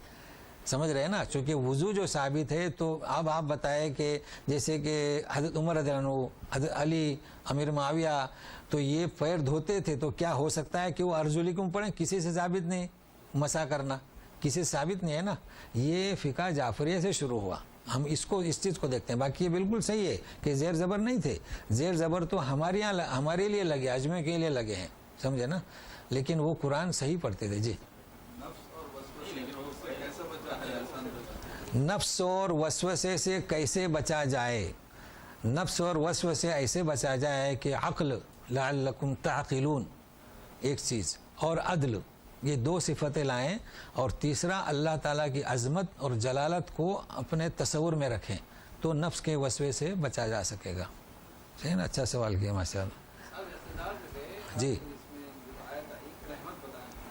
سمجھ رہے ہیں نا، چونکہ وضو جو ثابت ہے، تو اب آپ بتائیں کہ جیسے کہ حضرت عمر رضی اللہ عنہ، حضرت علی، امیر معاویہ، تو یہ پیر دھوتے تھے، تو کیا ہو سکتا ہے کہ وہ ارجلکم پڑھیں؟ کسی سے ثابت نہیں، مسح کرنا کسی سے ثابت نہیں ہے نا، یہ فقہ جعفریہ سے شروع ہوا، ہم اس چیز کو دیکھتے ہیں، باقی یہ بالکل صحیح ہے کہ زیر زبر نہیں تھے، زیر زبر تو ہمارے لیے لگے، اجمے کے لیے لگے ہیں، سمجھے نا، لیکن وہ قرآن صحیح پڑھتے تھے۔ جی نفس اور وسوسے سے کیسے بچا جائے؟ نفس اور وسوسے سے ایسے بچا جائے کہ عقل، لعلکم تعقلون ایک چیز، اور عدل، یہ 2 صفتیں لائیں، اور تیسرا اللہ تعالیٰ کی عظمت اور جلالت کو اپنے تصور میں رکھیں، تو نفس کے وسوسے سے بچا جا سکے گا۔ صحیح نا، اچھا سوال کیا ماشاء اللہ۔ جی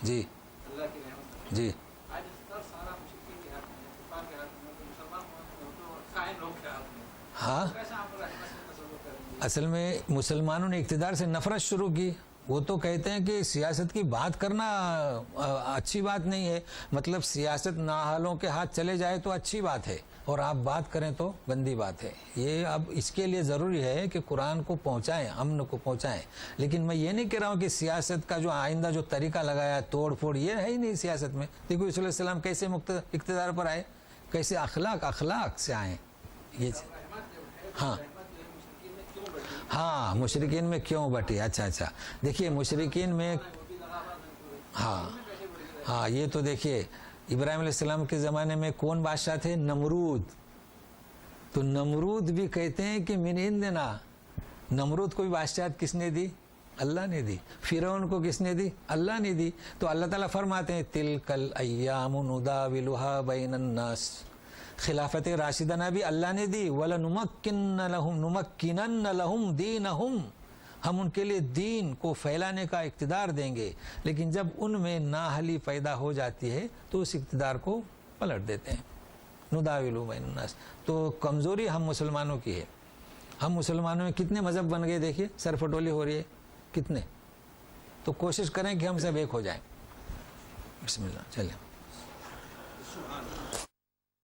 جی جی ہاں، اصل میں مسلمانوں نے اقتدار سے نفرت شروع کی، وہ تو کہتے ہیں کہ سیاست کی بات کرنا اچھی بات نہیں ہے، مطلب سیاست نااہلوں کے ہاتھ چلے جائے تو اچھی بات ہے، اور آپ بات کریں تو گندی بات ہے۔ یہ اب اس کے لیے ضروری ہے کہ قرآن کو پہنچائیں، امن کو پہنچائیں، لیکن میں یہ نہیں کہہ رہا ہوں کہ سیاست کا جو آئندہ جو طریقہ لگایا، توڑ پھوڑ، یہ ہے ہی نہیں سیاست میں۔ دیکھو رسول اللہ علیہ وسلم کیسے اقتدار پر آئے، کیسے اخلاق سے آئے، یہ ہاں ہاں مشرکین میں کیوں بٹی؟ اچھا دیکھیے مشرکین میں، ہاں یہ تو دیکھیے ابراہیم علیہ السلام کے زمانے میں کون بادشاہ تھے؟ نمرود، تو نمرود بھی کہتے ہیں کہ من عندنا، نمرود کو بھی بادشاہت کس نے دی؟ اللہ نے دی۔ فرعون کو کس نے دی؟ اللہ نے دی۔ تو اللہ تعالیٰ فرماتے ہیں تلک الایام نداولها بین الناس، خلافت راشدہ بھی اللہ نے دی، وَلَنُمَكِّنَّ لَهُمْ دِينَهُمْ، ہم ان کے لیے دین کو پھیلانے کا اقتدار دیں گے، لیکن جب ان میں نااہلی پیدا ہو جاتی ہے تو اس اقتدار کو پلٹ دیتے ہیں۔ نداولو بین الناس، تو کمزوری ہم مسلمانوں کی ہے۔ ہم مسلمانوں میں کتنے مذہب بن گئے، دیکھیے سر پٹولی ہو رہی ہے کتنے، تو کوشش کریں کہ ہم سب ایک ہو جائیں۔ بسم اللہ، چلیں۔